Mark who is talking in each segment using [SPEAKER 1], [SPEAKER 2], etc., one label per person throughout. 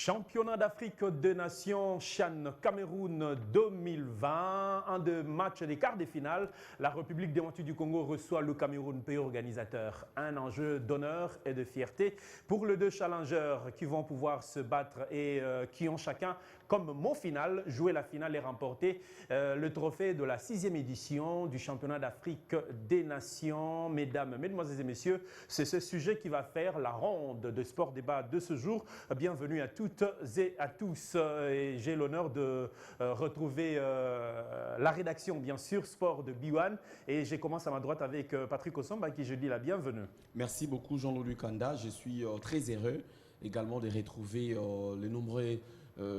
[SPEAKER 1] Championnat d'Afrique des Nations, CHAN Cameroun 2020. Un des matchs des quarts de finale. La République démocratique du Congo reçoit le Cameroun, pays organisateur. Un enjeu d'honneur et de fierté pour les deux challengers qui vont pouvoir se battre et qui ont chacun comme mot final jouer la finale et remporter le trophée de la 6e édition du Championnat d'Afrique des Nations. Mesdames, Mesdemoiselles et Messieurs, c'est ce sujet qui va faire la ronde de sport débat de ce jour. Bienvenue à toutes et à tous. Et j'ai l'honneur de retrouver la rédaction, bien sûr, sport de B1. Et je commence à ma droite avec Patrick Osomba, à qui je dis la bienvenue.
[SPEAKER 2] Merci beaucoup Jean-Louis Lucanda. Je suis très heureux également de retrouver les nombreux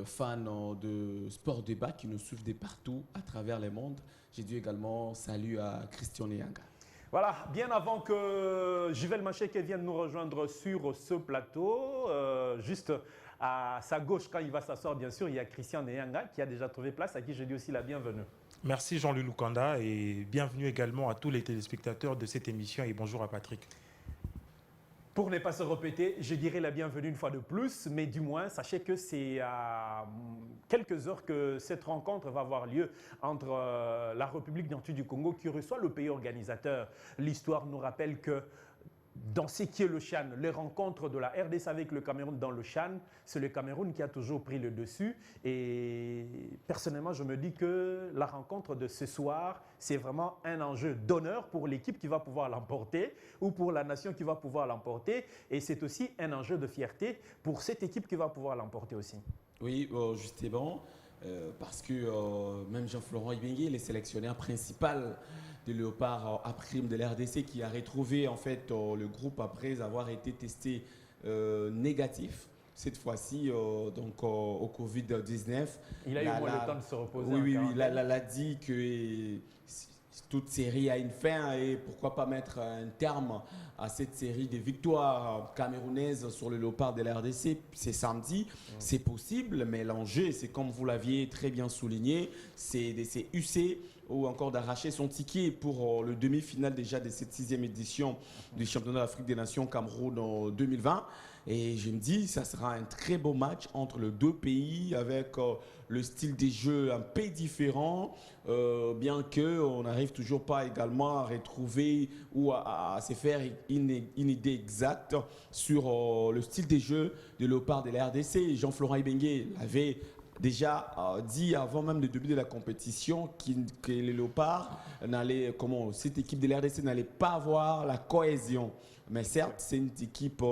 [SPEAKER 2] fans de sport débat qui nous suivent de partout à travers le monde. J'ai dit également salut à Christian Nyanga.
[SPEAKER 1] Voilà, bien avant que Jivel Macheke vienne nous rejoindre sur ce plateau, juste à sa gauche, quand il va s'asseoir, bien sûr, il y a Christian Nyanga qui a déjà trouvé place, à qui je dis aussi la bienvenue.
[SPEAKER 3] Merci Jean-Louis Lucanda et bienvenue également à tous les téléspectateurs de cette émission et bonjour à Patrick.
[SPEAKER 1] Pour ne pas se répéter, je dirais la bienvenue une fois de plus, mais du moins, sachez que c'est à quelques heures que cette rencontre va avoir lieu entre la République démocratique du Congo qui reçoit le pays organisateur. L'histoire nous rappelle que dans ce qui est le CHAN, les rencontres de la RDC avec le Cameroun dans le CHAN, c'est le Cameroun qui a toujours pris le dessus. Et personnellement, je me dis que la rencontre de ce soir, c'est vraiment un enjeu d'honneur pour l'équipe qui va pouvoir l'emporter ou pour la nation qui va pouvoir l'emporter. Et c'est aussi un enjeu de fierté pour cette équipe qui va pouvoir l'emporter aussi.
[SPEAKER 2] Oui, justement, parce que même Jean-Florent Ibengue, le sélectionneur principal de Léopard à prime de l'RDC, qui a retrouvé en fait le groupe après avoir été testé négatif. Cette fois-ci, donc au Covid-19.
[SPEAKER 1] Il a eu moins de temps de se reposer.
[SPEAKER 2] Oui, il a dit que toute série a une fin et pourquoi pas mettre un terme à cette série de victoires camerounaises sur le Léopard de la RDC. C'est samedi, c'est possible, mais l'enjeu, c'est comme vous l'aviez très bien souligné, c'est d'essayer UC ou encore d'arracher son ticket pour le demi-finale déjà de cette 6e édition du Championnat d'Afrique des Nations Cameroun en 2020. Et je me dis, ça sera un très beau match entre les deux pays avec le style des jeux un peu différent, bien qu'on n'arrive toujours pas également à retrouver ou à se faire une idée exacte sur le style des jeux de Léopard de la RDC. Jean-Florent Ibengue l'avait déjà dit avant même le début de la compétition que les Léopards cette équipe de la RDC n'allait pas avoir la cohésion. Mais certes, c'est une équipe,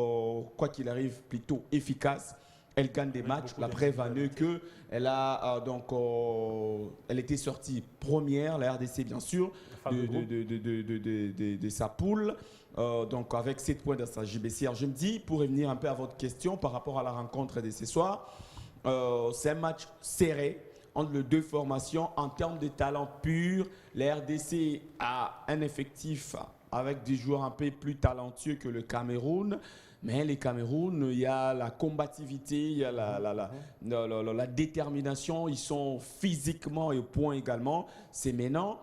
[SPEAKER 2] quoi qu'il arrive, plutôt efficace. Elle gagne des matchs. La preuve en est qu'elle elle était sortie première, la RDC bien sûr, de sa poule. Donc avec 7 points dans sa JBCR. Je me dis, pour revenir un peu à votre question par rapport à la rencontre de ce soir, c'est un match serré entre les deux formations en termes de talent pur. La RDC a un effectif avec des joueurs un peu plus talentueux que le Cameroun. Mais les Cameroun, il y a la combativité, il y a la détermination. Ils sont physiquement et au point également. C'est maintenant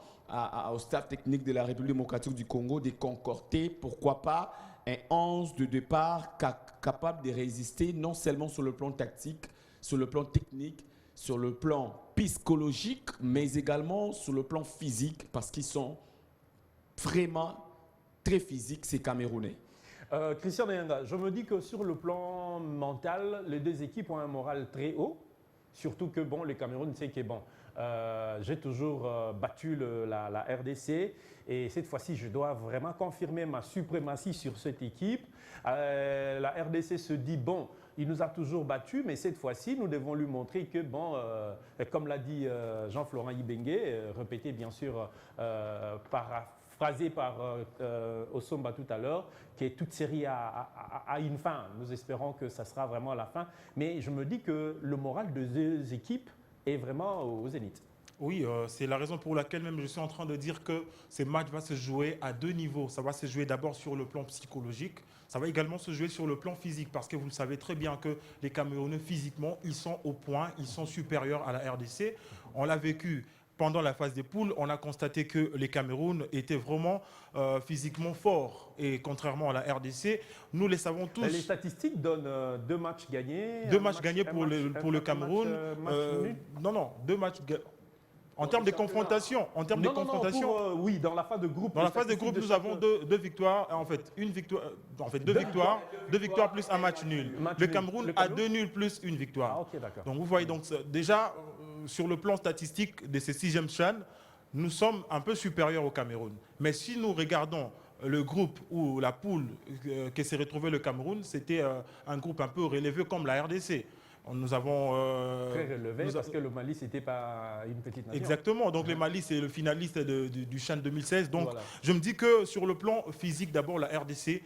[SPEAKER 2] au staff technique de la République démocratique du Congo de concocter, pourquoi pas, un 11 de départ capable de résister non seulement sur le plan tactique, sur le plan technique, sur le plan psychologique, mais également sur le plan physique, parce qu'ils sont vraiment très physiques, ces Camerounais.
[SPEAKER 1] Christian Nyanga, je me dis que sur le plan mental, les deux équipes ont un moral très haut. Surtout que bon, le Cameroun, c'est que bon, j'ai toujours battu la RDC et cette fois-ci, je dois vraiment confirmer ma suprématie sur cette équipe. La RDC se dit bon, il nous a toujours battus, mais cette fois-ci, nous devons lui montrer que bon, comme l'a dit Jean-Florent Ibengue, répété bien sûr phrasé par Osomba tout à l'heure, que toute série a une fin. Nous espérons que ça sera vraiment la fin. Mais je me dis que le moral des deux équipes est vraiment au zénith.
[SPEAKER 3] Oui, c'est la raison pour laquelle même je suis en train de dire que ce match va se jouer à deux niveaux. Ça va se jouer d'abord sur le plan psychologique, ça va également se jouer sur le plan physique parce que vous le savez très bien que les Camerounais physiquement, ils sont au point, ils sont supérieurs à la RDC. On l'a vécu pendant la phase des poules, on a constaté que les Cameroun étaient vraiment physiquement forts. Et contrairement à la RDC, nous les savons tous.
[SPEAKER 1] Les statistiques donnent 2 matchs gagnés.
[SPEAKER 3] 2 matchs gagnés pour le Cameroun. Non, 2 matchs gagnés. En termes de confrontation,
[SPEAKER 1] oui, dans la phase de groupe.
[SPEAKER 3] Dans la phase de groupe, nous avons deux victoires. En fait, deux victoires plus un match nul. Le Cameroun a 2 nuls plus une victoire.
[SPEAKER 1] Ah, ok, d'accord.
[SPEAKER 3] Donc vous voyez, donc déjà sur le plan statistique de ces 6e CHAN, nous sommes un peu supérieurs au Cameroun. Mais si nous regardons le groupe ou la poule que s'est retrouvé le Cameroun, c'était un groupe un peu relevé comme la RDC. Nous avons
[SPEAKER 1] très relevé parce que le Mali c'était pas une petite nation.
[SPEAKER 3] Exactement. Donc le Mali c'est le finaliste du CHAN 2016. Donc voilà. Je me dis que sur le plan physique, d'abord la RDC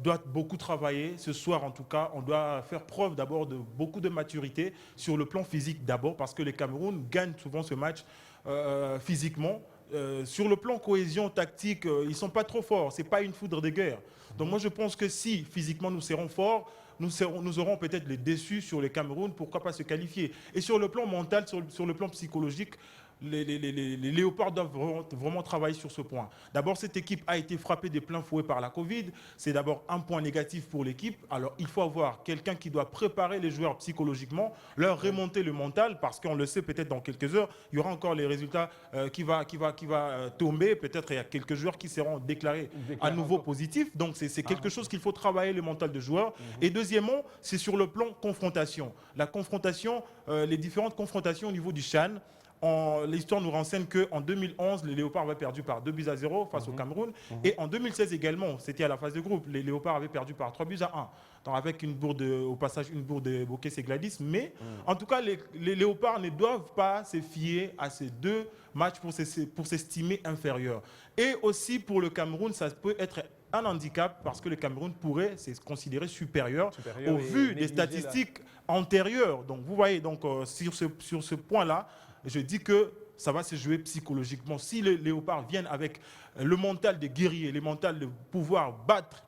[SPEAKER 3] doit beaucoup travailler. Ce soir en tout cas, on doit faire preuve d'abord de beaucoup de maturité sur le plan physique d'abord parce que les Cameroun gagnent souvent ce match physiquement. Sur le plan cohésion tactique, ils ne sont pas trop forts. Ce n'est pas une foudre de guerre. Donc moi je pense que si physiquement nous serons forts, nous aurons peut-être les déçus sur les Cameroun, pourquoi pas se qualifier. Et sur le plan mental, sur le plan psychologique, les Léopards doivent vraiment travailler sur ce point. D'abord, cette équipe a été frappée de plein fouet par la Covid. C'est d'abord un point négatif pour l'équipe. Alors, il faut avoir quelqu'un qui doit préparer les joueurs psychologiquement, leur remonter le mental, parce qu'on le sait peut-être dans quelques heures, il y aura encore les résultats qui va tomber. Peut-être il y a quelques joueurs qui seront déclarés à nouveau positifs. Donc, c'est quelque chose qu'il faut travailler le mental de joueurs. Et deuxièmement, c'est sur le plan confrontation. La confrontation, les différentes confrontations au niveau du CHAN. L'histoire nous renseigne qu'en 2011, les Léopards avaient perdu par 2-0 face au Cameroun. Et en 2016 également, c'était à la phase de groupe, les Léopards avaient perdu par 3-1. Donc avec au passage une bourde de Bokeh et Gladys. Mais en tout cas, les Léopards ne doivent pas se fier à ces 2 matchs pour s'estimer inférieurs. Et aussi pour le Cameroun, ça peut être un handicap parce que le Cameroun pourrait se considérer supérieur au vu des statistiques antérieures. Donc vous voyez, donc, sur ce point-là, je dis que ça va se jouer psychologiquement. Si les Léopards viennent avec le mental des guerriers, le mental de pouvoir battre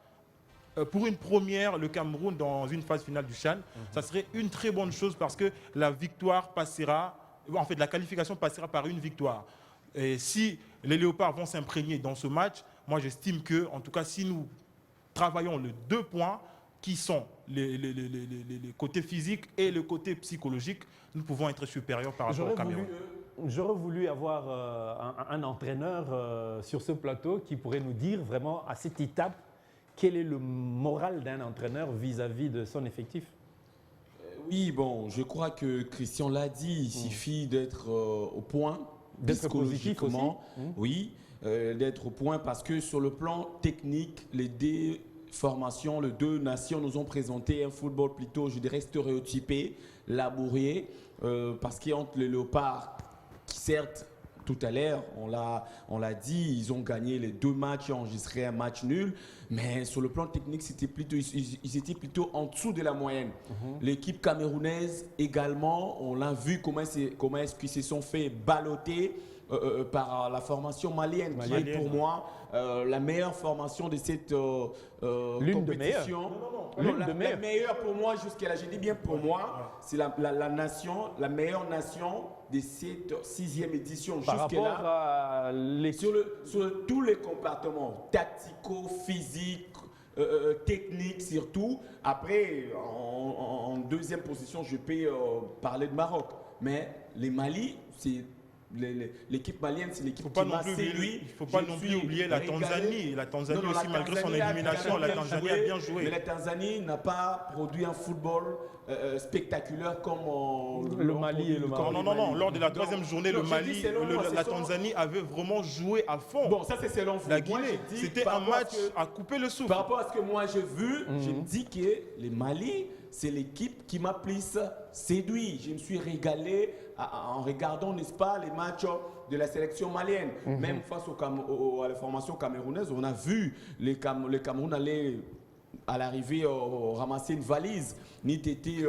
[SPEAKER 3] pour une première le Cameroun dans une phase finale du CHAN, ça serait une très bonne chose parce que la qualification passera par une victoire. Et si les Léopards vont s'imprégner dans ce match, moi j'estime que, en tout cas, si nous travaillons les 2 points, qui sont les côtés physiques et le côté psychologique, nous pouvons être supérieurs par rapport au Cameroun.
[SPEAKER 1] J'aurais voulu avoir un entraîneur sur ce plateau qui pourrait nous dire vraiment à cette étape quel est le moral d'un entraîneur vis-à-vis de son effectif.
[SPEAKER 2] Oui, bon, je crois que Christian l'a dit, il suffit d'être au point,
[SPEAKER 1] d'être positif aussi.
[SPEAKER 2] Oui, d'être au point parce que sur le plan technique, les formations, les 2 nations nous ont présenté un football plutôt, je dirais, stéréotypé, laborieux, parce qu'entre les Léopards, qui certes, tout à l'heure, on l'a dit, ils ont gagné les 2 matchs et enregistré un match nul, mais sur le plan technique, ils étaient plutôt en dessous de la moyenne. L'équipe camerounaise également, on l'a vu comment est-ce qu'ils se sont fait balloter par la formation malienne, qui est pour moi la meilleure formation de cette compétition. La meilleure pour moi, jusqu'à là, je dis bien pour moi, c'est la meilleure nation de cette 6e édition.
[SPEAKER 1] Par rapport à
[SPEAKER 2] sur tous les compartiments, tactico, physique, technique surtout. Après, en 2e position, je peux parler de Maroc. Mais les Mali, c'est... L'équipe malienne, c'est l'équipe qui m'a séduit.
[SPEAKER 3] Il ne faut pas non plus oublier la Tanzanie. La Tanzanie aussi, malgré son élimination, la Tanzanie a bien joué.
[SPEAKER 2] Mais la Tanzanie n'a pas produit un football spectaculaire comme
[SPEAKER 1] le Mali et le Maroc.
[SPEAKER 3] Non. Lors de la 3e journée, la Tanzanie avait vraiment joué à fond.
[SPEAKER 2] Bon, ça c'est selon vous.
[SPEAKER 3] La Guinée, c'était un match à couper le souffle.
[SPEAKER 2] Par rapport à ce que moi j'ai vu, je me dis que les Mali, c'est l'équipe qui m'a plus séduit. Je me suis régalé en regardant, n'est-ce pas, les matchs de la sélection malienne. Même face à la formation camerounaise, on a vu le Cameroun aller à l'arrivée ramasser une valise, ni été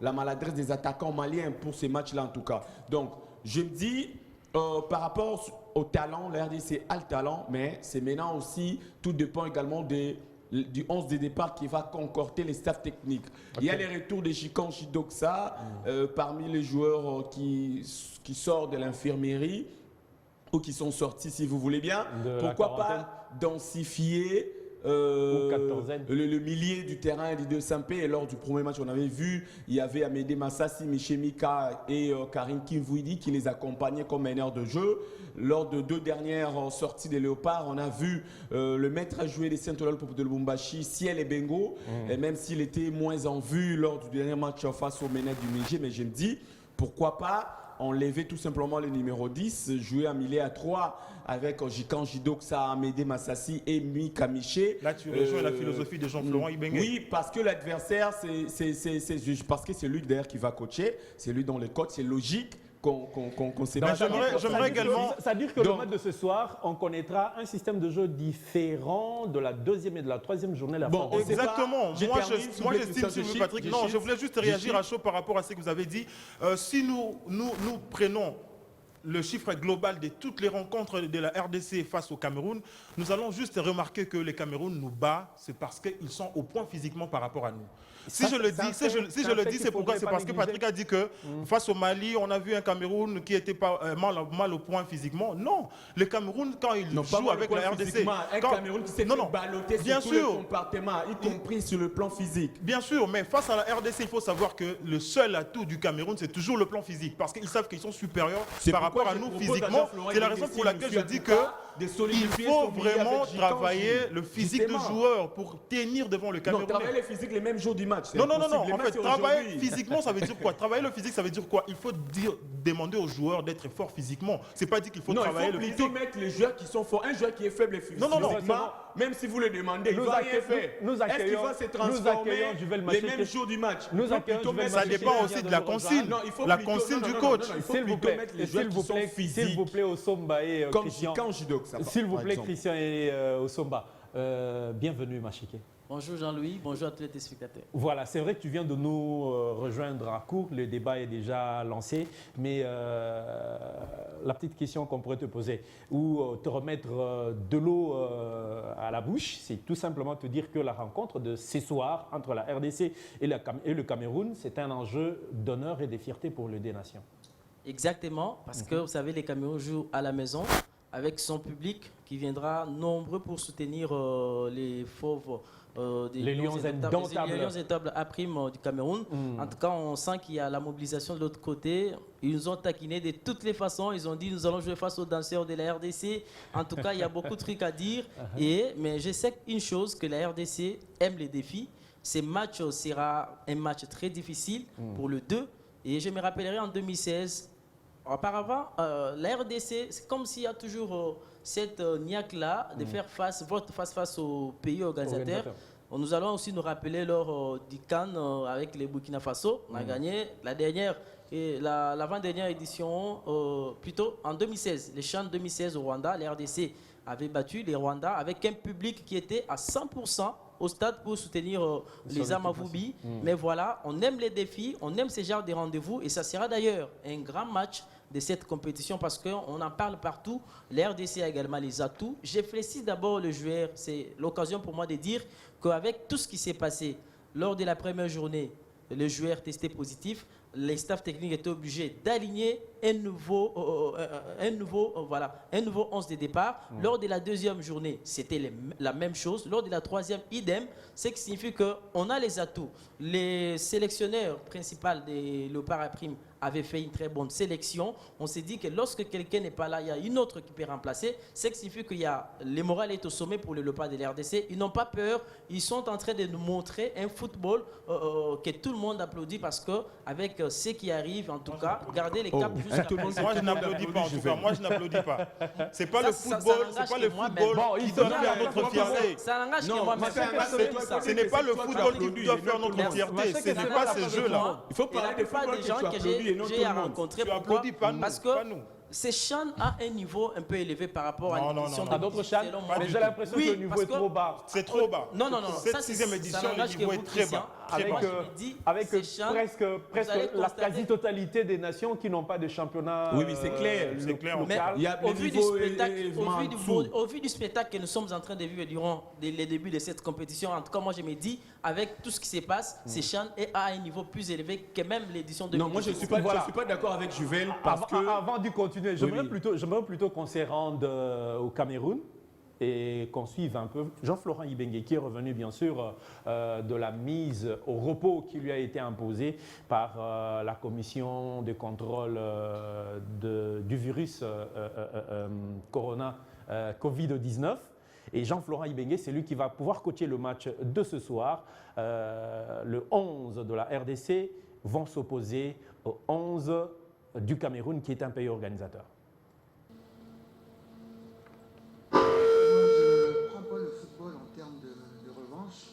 [SPEAKER 2] la maladresse des attaquants maliens pour ces matchs-là en tout cas. Donc, je me dis, par rapport au talent, la RDC a le talent, mais c'est maintenant aussi, tout dépend également des du 11 de départ qui va concorder les staffs techniques. Il y a les retours de Jikan Jidoksa parmi les joueurs qui sortent de l'infirmerie ou qui sont sortis, si vous voulez bien. Pourquoi pas densifier le milieu du terrain de Sampé. Et lors du premier match, on avait vu, il y avait Amédée Massassi, Michemika et Karim Kimvouidi qui les accompagnaient comme meneurs de jeu. Lors de 2 dernières sorties des Léopards, on a vu le maître à jouer des Saint-Olal de Lubumbashi, Ciel et Bengo, et même s'il était moins en vue lors du dernier match face au Ménet du Niger, mais je me dis, pourquoi pas enlever tout simplement le numéro 10, jouer un milieu à 3 avec Jikan Jidoksa, Amédée Massassi et Mika Miché.
[SPEAKER 3] Là, tu rejoins la philosophie de Jean-Florent Ibenge.
[SPEAKER 2] Oui, parce que l'adversaire, parce que c'est lui d'ailleurs qui va coacher, c'est lui dont les coachs, c'est logique qu'on sait pas.
[SPEAKER 3] J'aimerais également...
[SPEAKER 1] Ça veut dire que le match de ce soir, on connaîtra un système de jeu différent de la 2e et de la 3e journée.
[SPEAKER 3] Bon, exactement. Moi, j'estime, si vous voulez, Patrick, non, je voulais juste réagir à chaud par rapport à ce que vous avez dit. Si nous prenons le chiffre global de toutes les rencontres de la RDC face au Cameroun, nous allons juste remarquer que le Cameroun nous bat, c'est parce qu'ils sont au point physiquement par rapport à nous. Si je le dis, c'est pourquoi? C'est parce que Patrick a dit que face au Mali, on a vu un Cameroun qui était pas mal au point physiquement. Non, le Cameroun, quand il joue avec la RDC...
[SPEAKER 2] Un Cameroun qui s'est fait balloter sur tous les compartiments, y compris sur le plan physique.
[SPEAKER 3] Bien sûr, mais face à la RDC, il faut savoir que le seul atout du Cameroun, c'est toujours le plan physique. Parce qu'ils savent qu'ils sont supérieurs par rapport à nous physiquement. C'est la raison pour laquelle je dis que il faut vraiment travailler le physique de joueur pour tenir devant le Cameroun.
[SPEAKER 2] Non, travailler le physique les mêmes jours du match.
[SPEAKER 3] Non. En fait, travailler physiquement, ça veut dire quoi? Travailler le physique, ça veut dire quoi? Il faut demander aux joueurs d'être forts physiquement. C'est pas dit qu'il faut travailler le physique.
[SPEAKER 2] Non, il faut plutôt mettre les joueurs qui sont forts. Un joueur qui est faible physiquement, même si vous le demandez, il va rien faire. Est-ce qu'il va se transformer les mêmes jours du match?
[SPEAKER 3] Ça dépend aussi de la consigne. La consigne du coach.
[SPEAKER 1] S'il vous plaît, Osomba et Christian. S'il vous plaît, Christian et Osomba. Bienvenue, Machike.
[SPEAKER 4] Bonjour Jean-Louis, bonjour à tous les téléspectateurs.
[SPEAKER 1] Voilà, c'est vrai que tu viens de nous rejoindre à court, le débat est déjà lancé, mais la petite question qu'on pourrait te poser ou te remettre de l'eau à la bouche, c'est tout simplement te dire que la rencontre de ce soir entre la RDC et le Cameroun, c'est un enjeu d'honneur et de fierté pour le D-Nation.
[SPEAKER 4] Exactement, parce que vous savez, les Cameroun jouent à la maison avec son public qui viendra nombreux pour soutenir les fauves.
[SPEAKER 1] Les Lions
[SPEAKER 4] indomptables à prime du Cameroun. En tout cas, on sent qu'il y a la mobilisation de l'autre côté. Ils nous ont taquinés de toutes les façons. Ils ont dit nous allons jouer face aux danseurs de la RDC. En tout cas, il y a beaucoup de trucs à dire. Mais je sais une chose, que la RDC aime les défis. Ce match sera un match très difficile pour le 2. Et je me rappellerai en 2016, auparavant, la RDC, c'est comme s'il y a toujours cette niaque-là de faire face au pays organisateur. Nous allons aussi nous rappeler lors du CAN avec les Burkina Faso. On a gagné la dernière et l'avant-dernière édition, plutôt en 2016. Les CHAN 2016 au Rwanda, la RDC avait battu les Rwandais avec un public qui était à 100% au stade pour soutenir les Amavubi. Mais voilà, on aime les défis, on aime ces genres de rendez-vous et ça sera d'ailleurs un grand match de cette compétition parce qu'on en parle partout. La RDC a également les atouts. Je félicite d'abord le joueur. C'est l'occasion pour moi de dire qu'avec tout ce qui s'est passé lors de la première journée, le joueur testé positif, les staffs techniques étaient obligés d'aligner un nouveau 11 de départ. Lors de la deuxième journée, c'était la même chose. Lors de la troisième, idem. Ce qui signifie qu'on a les atouts. Les sélectionneurs principaux des Léopards à prime avaient fait une très bonne sélection. On s'est dit que lorsque quelqu'un n'est pas là, il y a une autre qui peut remplacer. Ce qui signifie que le moral est au sommet pour les Léopards de l'RDC. Ils n'ont pas peur. Ils sont en train de nous montrer un football que tout le monde applaudit parce qu'avec ce qui arrive, en tout cas, garder les caps jusqu'à la fin.
[SPEAKER 3] Moi, je n'applaudis pas, en tout cas. Moi, je n'applaudis pas. C'est pas le football, qui doit faire notre fierté.
[SPEAKER 4] Ça n'engage que moi, mais
[SPEAKER 3] ce n'est pas le football qui doit faire notre fierté. Ce n'est pas ces jeux-là.
[SPEAKER 4] Il faut parler des gens que j'ai rencontrés.
[SPEAKER 3] Tu applaudis pas nous,
[SPEAKER 4] parce que Chan a un niveau un peu élevé par rapport à l'édition de
[SPEAKER 1] d'autres Chan. Mais j'ai l'impression que le niveau est trop bas.
[SPEAKER 3] C'est trop bas.
[SPEAKER 4] Non.
[SPEAKER 3] Cette 6e édition, le niveau est très bas.
[SPEAKER 1] Avec presque la quasi-totalité des nations qui n'ont pas de championnat.
[SPEAKER 2] Oui, c'est clair.
[SPEAKER 4] Mais au vu du spectacle que nous sommes en train de vivre durant les débuts de cette compétition, en tout cas, moi je me dis, avec tout ce qui se passe, Chan est à un niveau plus élevé que même l'édition de 2018.
[SPEAKER 2] Non, moi je ne suis pas d'accord avec Juvel parce que...
[SPEAKER 1] Avant de continuer, j'aimerais plutôt qu'on se rende au Cameroun et qu'on suive un peu Jean-Florent Ibenge, qui est revenu bien sûr de la mise au repos qui lui a été imposée par la commission de contrôle du virus Corona Covid-19. Et Jean-Florent Ibenge, c'est lui qui va pouvoir coacher le match de ce soir. Le 11 de la RDC vont s'opposer au 11 du Cameroun, qui est un pays organisateur.
[SPEAKER 5] Je ne prends pas le football en termes de revanche.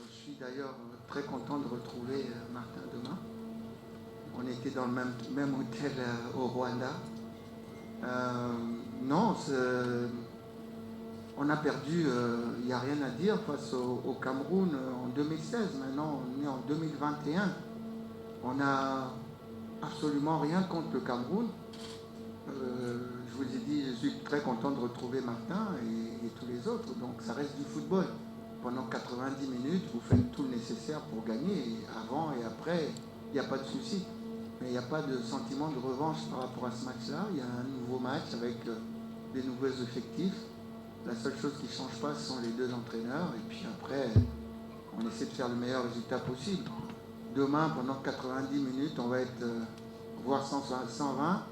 [SPEAKER 5] Je suis d'ailleurs très content de retrouver Martin demain. On était dans le même hôtel au Rwanda. Non, on a perdu, il n'y a rien à dire face au Cameroun en 2016. Maintenant, on est en 2021. On n'a absolument rien contre le Cameroun. Je vous ai dit, je suis très content de retrouver Martin et tous les autres. Donc ça reste du football. Pendant 90 minutes, vous faites tout le nécessaire pour gagner. Et avant et après, il n'y a pas de souci. Mais il n'y a pas de sentiment de revanche par rapport à ce match-là. Il y a un nouveau match avec des nouveaux effectifs. La seule chose qui ne change pas, ce sont les deux entraîneurs. Et puis après, on essaie de faire le meilleur résultat possible. Demain, pendant 90 minutes, on va être voire 120.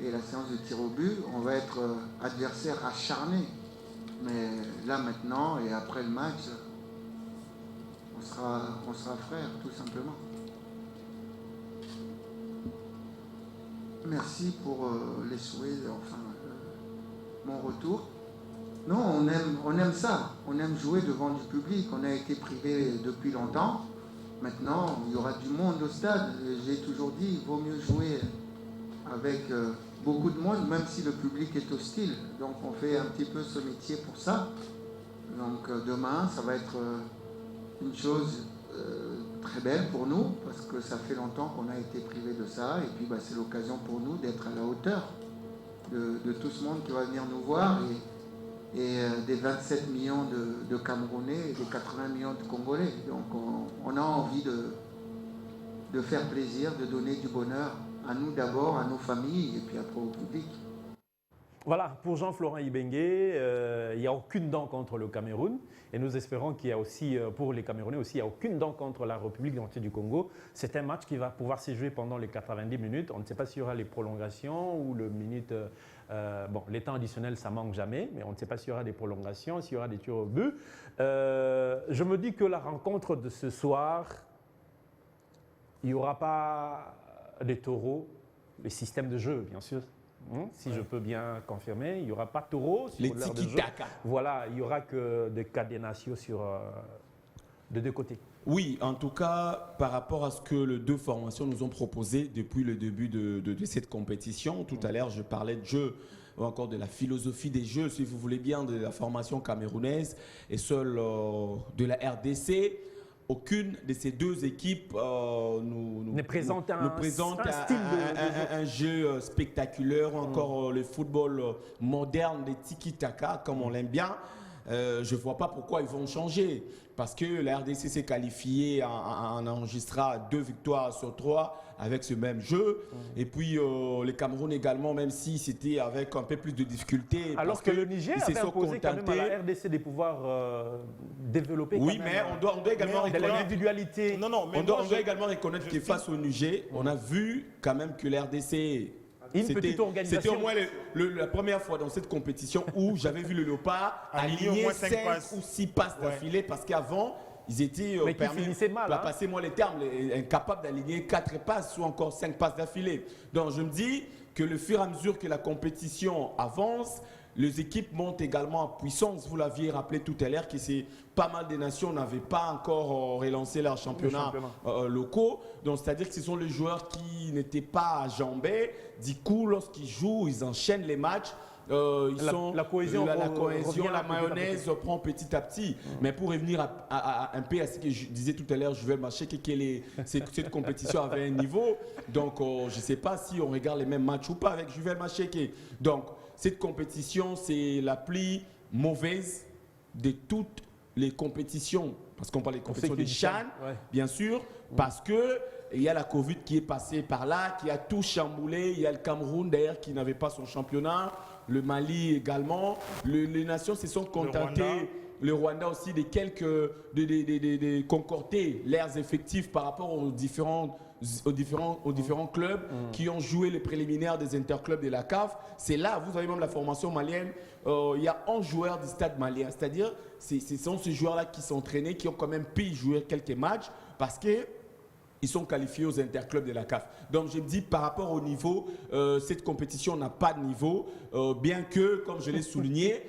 [SPEAKER 5] Et la séance de tir au but, on va être adversaire acharné. Mais là maintenant, et après le match, on sera frères, tout simplement. Merci pour les souhaits, enfin, mon retour. Non, on aime ça. On aime jouer devant du public. On a été privé depuis longtemps. Maintenant, il y aura du monde au stade. J'ai toujours dit, il vaut mieux jouer avec beaucoup de monde, même si le public est hostile. Donc on fait un petit peu ce métier pour ça. Donc demain, ça va être une chose très belle pour nous, parce que ça fait longtemps qu'on a été privé de ça. Et puis c'est l'occasion pour nous d'être à la hauteur de tout ce monde qui va venir nous voir. Et des 27 millions de Camerounais et des 80 millions de Congolais. Donc on a envie de faire plaisir, de donner du bonheur à nous d'abord, à nos familles et puis après au public.
[SPEAKER 1] Voilà, pour Jean-Florent Ibenge, il n'y a aucune dent contre le Cameroun. Et nous espérons qu'il y a aussi, pour les Camerounais aussi, il n'y a aucune dent contre la République démocratique du Congo. C'est un match qui va pouvoir se jouer pendant les 90 minutes. On ne sait pas s'il y aura les prolongations ou le minute... bon, les temps additionnels, ça manque jamais, mais on ne sait pas s'il y aura des prolongations, s'il y aura des tirs au but. Je me dis que la rencontre de ce soir, il n'y aura pas des taureaux, les systèmes de jeu, bien sûr. Si je peux bien confirmer, il n'y aura pas taureau sur l'heure de jeu. Voilà, il n'y aura que des cadenacios de deux côtés.
[SPEAKER 2] Oui, en tout cas, par rapport à ce que les deux formations nous ont proposé depuis le début de cette compétition, tout à l'heure, je parlais de jeu, ou encore de la philosophie des jeux, si vous voulez bien, de la formation camerounaise et celle de la RDC. Aucune de ces deux équipes nous présente un jeu spectaculaire, encore le football moderne, les tiki-taka, comme on l'aime bien. Je ne vois pas pourquoi ils vont changer. Parce que la RDC s'est qualifiée, en enregistrera 2 victoires sur 3 avec ce même jeu. Et puis le Cameroun également, même si c'était avec un peu plus de difficultés.
[SPEAKER 1] Alors que le Niger avait imposé quand même à la RDC de pouvoir développer.
[SPEAKER 2] Oui, mais on doit également reconnaître
[SPEAKER 1] l'individualité.
[SPEAKER 2] On doit également reconnaître que face au Niger, on a vu quand même que la RDC... C'était au moins la première fois dans cette compétition où j'avais vu le Léopard aligner 5 ou 6 passes d'affilée, parce qu'avant, ils étaient passez-moi les termes, incapables d'aligner 4 passes ou encore 5 passes d'affilée. Donc je me dis que le fur et à mesure que la compétition avance, les équipes montent également en puissance. Vous l'aviez rappelé tout à l'heure que c'est pas mal de nations n'avaient pas encore relancé leurs championnats locaux. Donc, c'est-à-dire que ce sont les joueurs qui n'étaient pas enjambés. Du coup, lorsqu'ils jouent, ils enchaînent les matchs.
[SPEAKER 1] La cohésion,
[SPEAKER 2] la mayonnaise prend petit à petit. Mais pour revenir un peu à ce que je disais tout à l'heure, je vais marcher que cette compétition avait un niveau. Donc, je ne sais pas si on regarde les mêmes matchs ou pas avec Juvel Macheke. Donc, cette compétition, c'est la plus mauvaise de toutes les compétitions. Parce qu'on parle des compétitions des CHAN, bien sûr, parce que il y a la Covid qui est passée par là, qui a tout chamboulé. Il y a le Cameroun d'ailleurs qui n'avait pas son championnat. Le Mali également. Les nations se sont contentées. Le Rwanda aussi de concorder leurs effectifs par rapport aux différents clubs qui ont joué les préliminaires des interclubs de la CAF. C'est là, vous avez même la formation malienne. Il y a 11 joueurs du stade malien. C'est-à-dire, ce sont ces joueurs-là qui sont entraînés, qui ont quand même pu jouer quelques matchs parce que ils sont qualifiés aux interclubs de la CAF. Donc, je me dis, par rapport au niveau, cette compétition n'a pas de niveau, bien que, comme je l'ai souligné,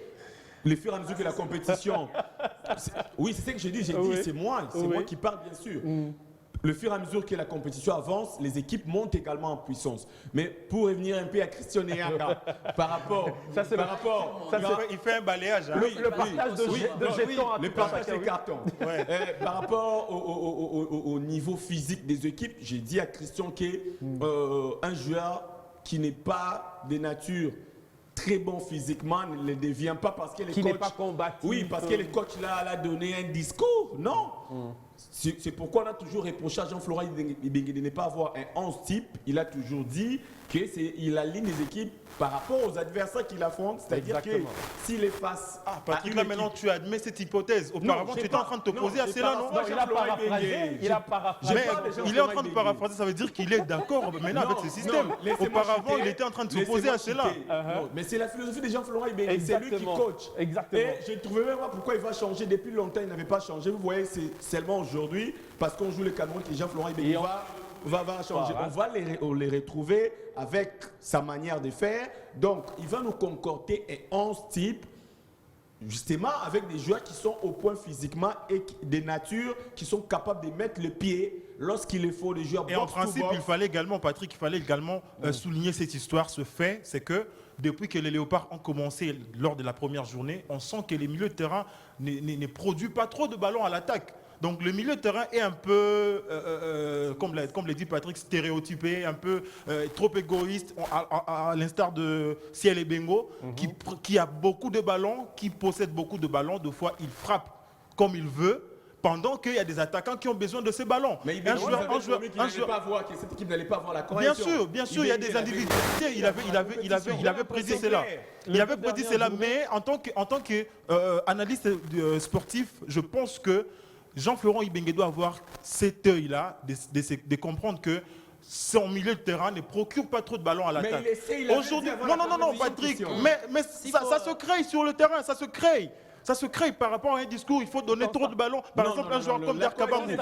[SPEAKER 2] le fur et à mesure que la compétition... Oui, c'est ce que j'ai dit, c'est moi qui parle, bien sûr. Le fur et à mesure que la compétition avance, les équipes montent également en puissance. Mais pour revenir un peu à Christian Eyanga, par rapport...
[SPEAKER 3] il fait un balayage. Hein.
[SPEAKER 1] Le partage de jetons.
[SPEAKER 2] Le partage des cartons. Par rapport au niveau physique des équipes, j'ai dit à Christian qu'un joueur qui n'est pas de nature très bon physiquement ne le devient pas parce que les
[SPEAKER 1] coachs... Qui n'est pas combatif.
[SPEAKER 2] Oui, parce que le coach là a donné un discours. Non. C'est pourquoi on a toujours reproché à Jean-Florent Ibenge de ne pas avoir un 11 type. Il a toujours dit qu'il aligne les équipes par rapport aux adversaires qu'il affronte. C'est-à-dire que s'il est face
[SPEAKER 3] Patrick, là maintenant tu admets cette hypothèse. Auparavant, tu étais en train de t'opposer à cela, non?
[SPEAKER 1] Il a paraphrasé.
[SPEAKER 3] Il est en train de paraphraser, ça veut dire qu'il est d'accord maintenant avec ce système. Auparavant, il était en train de s'opposer à cela.
[SPEAKER 2] Mais c'est la philosophie de Jean-Florent Ibenge. C'est lui qui coach.
[SPEAKER 1] Exactement.
[SPEAKER 2] Et je ne trouvais même pas pourquoi il va changer. Depuis longtemps, il n'avait pas changé. Vous voyez, c'est seulement aujourd'hui, parce qu'on joue le Cameroun, que Jean-Florent Ibenge va changer. On va les retrouver avec sa manière de faire. Donc, il va nous concocter un 11 type, justement avec des joueurs qui sont au point physiquement et des natures qui sont capables de mettre le pied lorsqu'il le faut, les joueurs box.
[SPEAKER 3] Et en principe, il fallait également, Patrick, souligner cette histoire, ce fait, c'est que depuis que les Léopards ont commencé lors de la première journée, on sent que les milieux de terrain ne produisent pas trop de ballons à l'attaque. Donc le milieu de terrain est un peu, comme l'a dit Patrick, stéréotypé, un peu trop égoïste, à l'instar de Ciel et Bengo, qui a beaucoup de ballons, qui possède beaucoup de ballons. Deux fois, il frappe comme il veut, pendant qu'il y a des attaquants qui ont besoin de ces ballons.
[SPEAKER 2] Mais cette équipe n'allait pas voir la correction.
[SPEAKER 3] Bien sûr, il y a des individualités. Il avait prédit cela. Il avait prédit cela, mais en tant qu'analyste sportif, je pense que Jean-Florent Ibenge doit avoir cet œil-là de comprendre que son milieu de terrain ne procure pas trop de ballons à l'attaque. Aujourd'hui, non, Patrick, mais ça se crée sur le terrain, ça se crée. Ça se crée par rapport à un discours, il faut donner trop de ballons. Par exemple, un joueur comme Der Kabangou.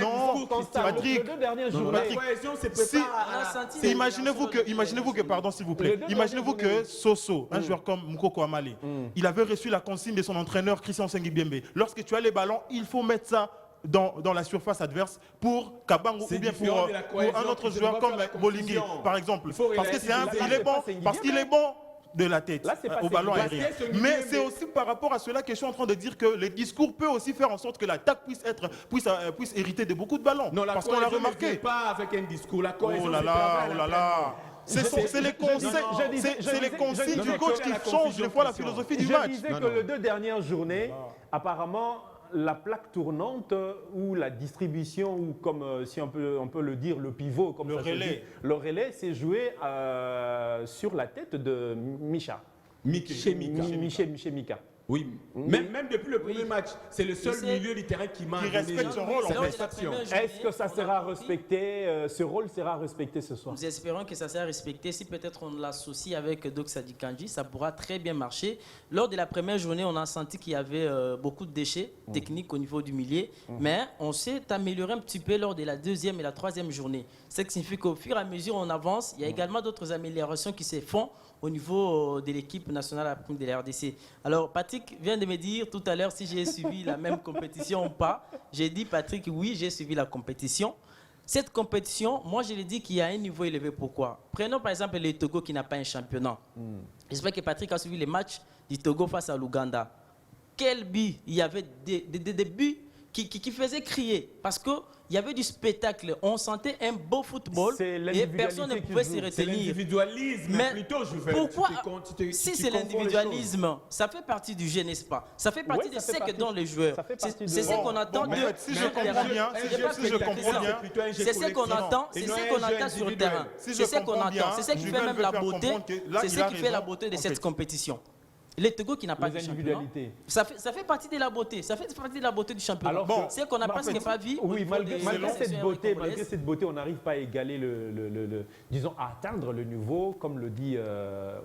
[SPEAKER 3] Non, Patrick, imaginez-vous que, pardon s'il vous plaît, imaginez-vous que Soso, un joueur comme Mukoko Amale, il avait reçu la consigne de son entraîneur Christian Sengibiembe. Lorsque tu as les ballons, il faut mettre ça dans la surface adverse pour Kabangou ou bien pour un autre joueur comme Bolingue, par exemple. Parce qu'il est bon de la tête au ballon aérien. Mais c'est aussi par rapport à cela que je suis en train de dire que le discours peut aussi faire en sorte que l'attaque puisse hériter de beaucoup de ballons.
[SPEAKER 2] Non, parce qu'on l'a remarqué. Pas avec un discours. La cohésion,
[SPEAKER 3] oh là là. C'est les consignes du coach qui changent des fois la philosophie du match.
[SPEAKER 1] Je disais que les 2 dernières journées, apparemment, la plaque tournante ou la distribution, ou comme si on peut le dire, le pivot, comme le relais s'est joué sur la tête de Micha. Mika.
[SPEAKER 2] Oui, même depuis le premier match, c'est le seul milieu du terrain qui
[SPEAKER 3] respecte son rôle.
[SPEAKER 1] Est-ce que ça sera respecté, ce rôle sera respecté ce soir?
[SPEAKER 4] Nous espérons que ça sera respecté. Si peut-être on l'associe avec Doksadi Kandji, ça pourra très bien marcher. Lors de la première journée, on a senti qu'il y avait beaucoup de déchets techniques au niveau du milieu, mais on s'est amélioré un petit peu lors de la 2e et la 3e journée. Ce qui signifie qu'au fur et à mesure on avance, il y a également d'autres améliorations qui se font au niveau de l'équipe nationale à prime de la RDC. Alors, Patrick vient de me dire tout à l'heure si j'ai suivi la même compétition ou pas. J'ai dit, Patrick, oui, j'ai suivi la compétition. Cette compétition, moi, je l'ai dit qu'il y a un niveau élevé. Pourquoi? Prenons par exemple le Togo qui n'a pas un championnat. J'espère que Patrick a suivi les matchs du Togo face à l'Ouganda. Quel but? Il y avait des buts qui faisaient crier parce qu'il y avait du spectacle. On sentait un beau football et personne ne pouvait se retenir.
[SPEAKER 2] C'est l'individualisme plutôt, je veux.
[SPEAKER 4] Pourquoi? Si c'est l'individualisme, ça fait partie du jeu, n'est-ce pas? Ça fait partie de ce que donnent les joueurs. C'est ce qu'on attend de...
[SPEAKER 3] Si je comprends bien,
[SPEAKER 4] c'est ce qu'on attend, c'est ce qu'on attend sur le terrain. C'est ce qu'on attend. C'est ce qui fait même la beauté. C'est ce qui fait la beauté de cette compétition. Le Togo qui n'a pas de championnat, ça fait partie de la beauté. Ça fait partie de la beauté du championnat.
[SPEAKER 1] Alors,
[SPEAKER 4] c'est qu'on n'a presque pas vu.
[SPEAKER 1] Oui, malgré cette beauté, on n'arrive pas à égaler disons, à atteindre le niveau, comme le dit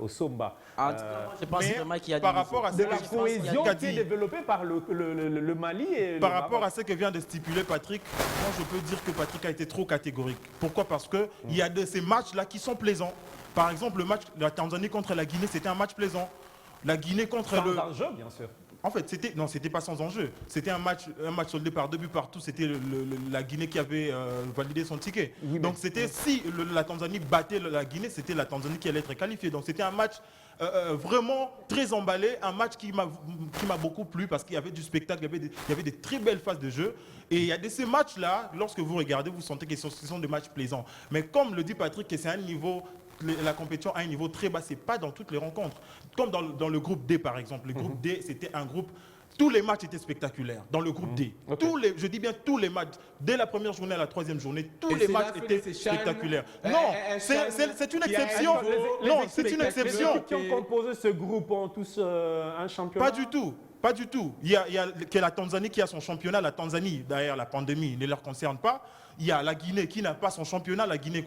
[SPEAKER 1] Osomba.
[SPEAKER 4] En tout cas, moi, je pense vraiment qu'il y a
[SPEAKER 3] par rapport à
[SPEAKER 1] de la cohésion qui est développée par le Mali et
[SPEAKER 3] par rapport à ce que vient de stipuler Patrick, moi je peux dire que Patrick a été trop catégorique. Pourquoi? Parce que il y a de ces matchs-là qui sont plaisants. Par exemple, le match de la Tanzanie contre la Guinée, c'était un match plaisant. La Guinée contre
[SPEAKER 1] sans enjeu, bien sûr.
[SPEAKER 3] En fait, c'était pas sans enjeu. C'était un match soldé par 2 buts partout. C'était la Guinée qui avait validé son ticket. Oui, donc c'était si la Tanzanie battait la Guinée, c'était la Tanzanie qui allait être qualifiée. Donc c'était un match vraiment très emballé, un match qui m'a beaucoup plu parce qu'il y avait du spectacle, il y avait des très belles phases de jeu. Et il y a de ces matchs-là, lorsque vous regardez, vous sentez que ce sont des matchs plaisants. Mais comme le dit Patrick, que c'est un niveau... La compétition à un niveau très bas, ce n'est pas dans toutes les rencontres. Comme dans le groupe D, par exemple. Le groupe D, c'était un groupe... Tous les matchs étaient spectaculaires dans le groupe D. Okay. Je dis bien tous les matchs. Dès la première journée à la troisième journée, tous les matchs étaient spectaculaires. Non, c'est une exception. Non, c'est une exception.
[SPEAKER 1] Ceux qui ont composé ce groupe ont tous un championnat?
[SPEAKER 3] Pas du tout. Pas du tout. Il y a la Tanzanie qui a son championnat. La Tanzanie, derrière la pandémie, ne leur concerne pas. Il y a la Guinée qui n'a pas son championnat. La Guinée,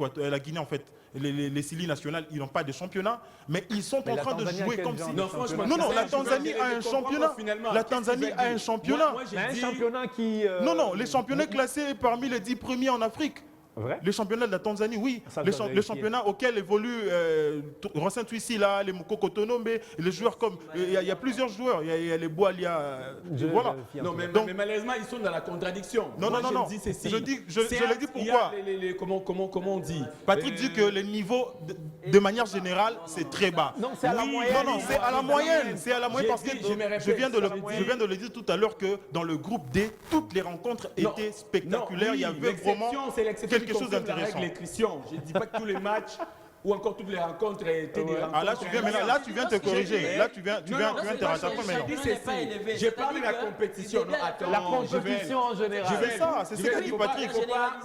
[SPEAKER 3] en fait, les Sili nationales, ils n'ont pas de championnat. Mais ils sont en train de jouer comme si...
[SPEAKER 2] Non, franchement,
[SPEAKER 3] non, la Tanzanie a un championnat. La Tanzanie a un championnat.
[SPEAKER 1] Un championnat qui...
[SPEAKER 3] Non, les championnats classés parmi les 10 premiers en Afrique.
[SPEAKER 1] Vrai?
[SPEAKER 3] Les championnats de la Tanzanie, oui. Les championnats auxquels évoluent Rossin Tuisila, les Moko Tonombe, les joueurs comme... Il y a plusieurs joueurs. Il y a les Boalia. Voilà.
[SPEAKER 2] Non, mais malheureusement, ils sont dans la contradiction.
[SPEAKER 3] Non. Je le dis pourquoi.
[SPEAKER 2] Comment on dit?
[SPEAKER 3] Patrick dit que le niveau, de manière générale, c'est très bas.
[SPEAKER 1] Non, c'est à la moyenne.
[SPEAKER 3] Non, c'est à la moyenne. C'est à la moyenne parce que je viens de le dire tout à l'heure que dans le groupe D, toutes les rencontres étaient spectaculaires. Il y avait vraiment quelque chose d'intéressant.
[SPEAKER 2] Je ne dis pas que tous les matchs ou encore toutes les rencontres étaient des rencontres.
[SPEAKER 3] Ah là, tu viens te corriger. Là, tu viens te rattraper maintenant.
[SPEAKER 2] J'ai parlé de la compétition.
[SPEAKER 1] La compétition en général.
[SPEAKER 3] C'est ce qu'a dit Patrick.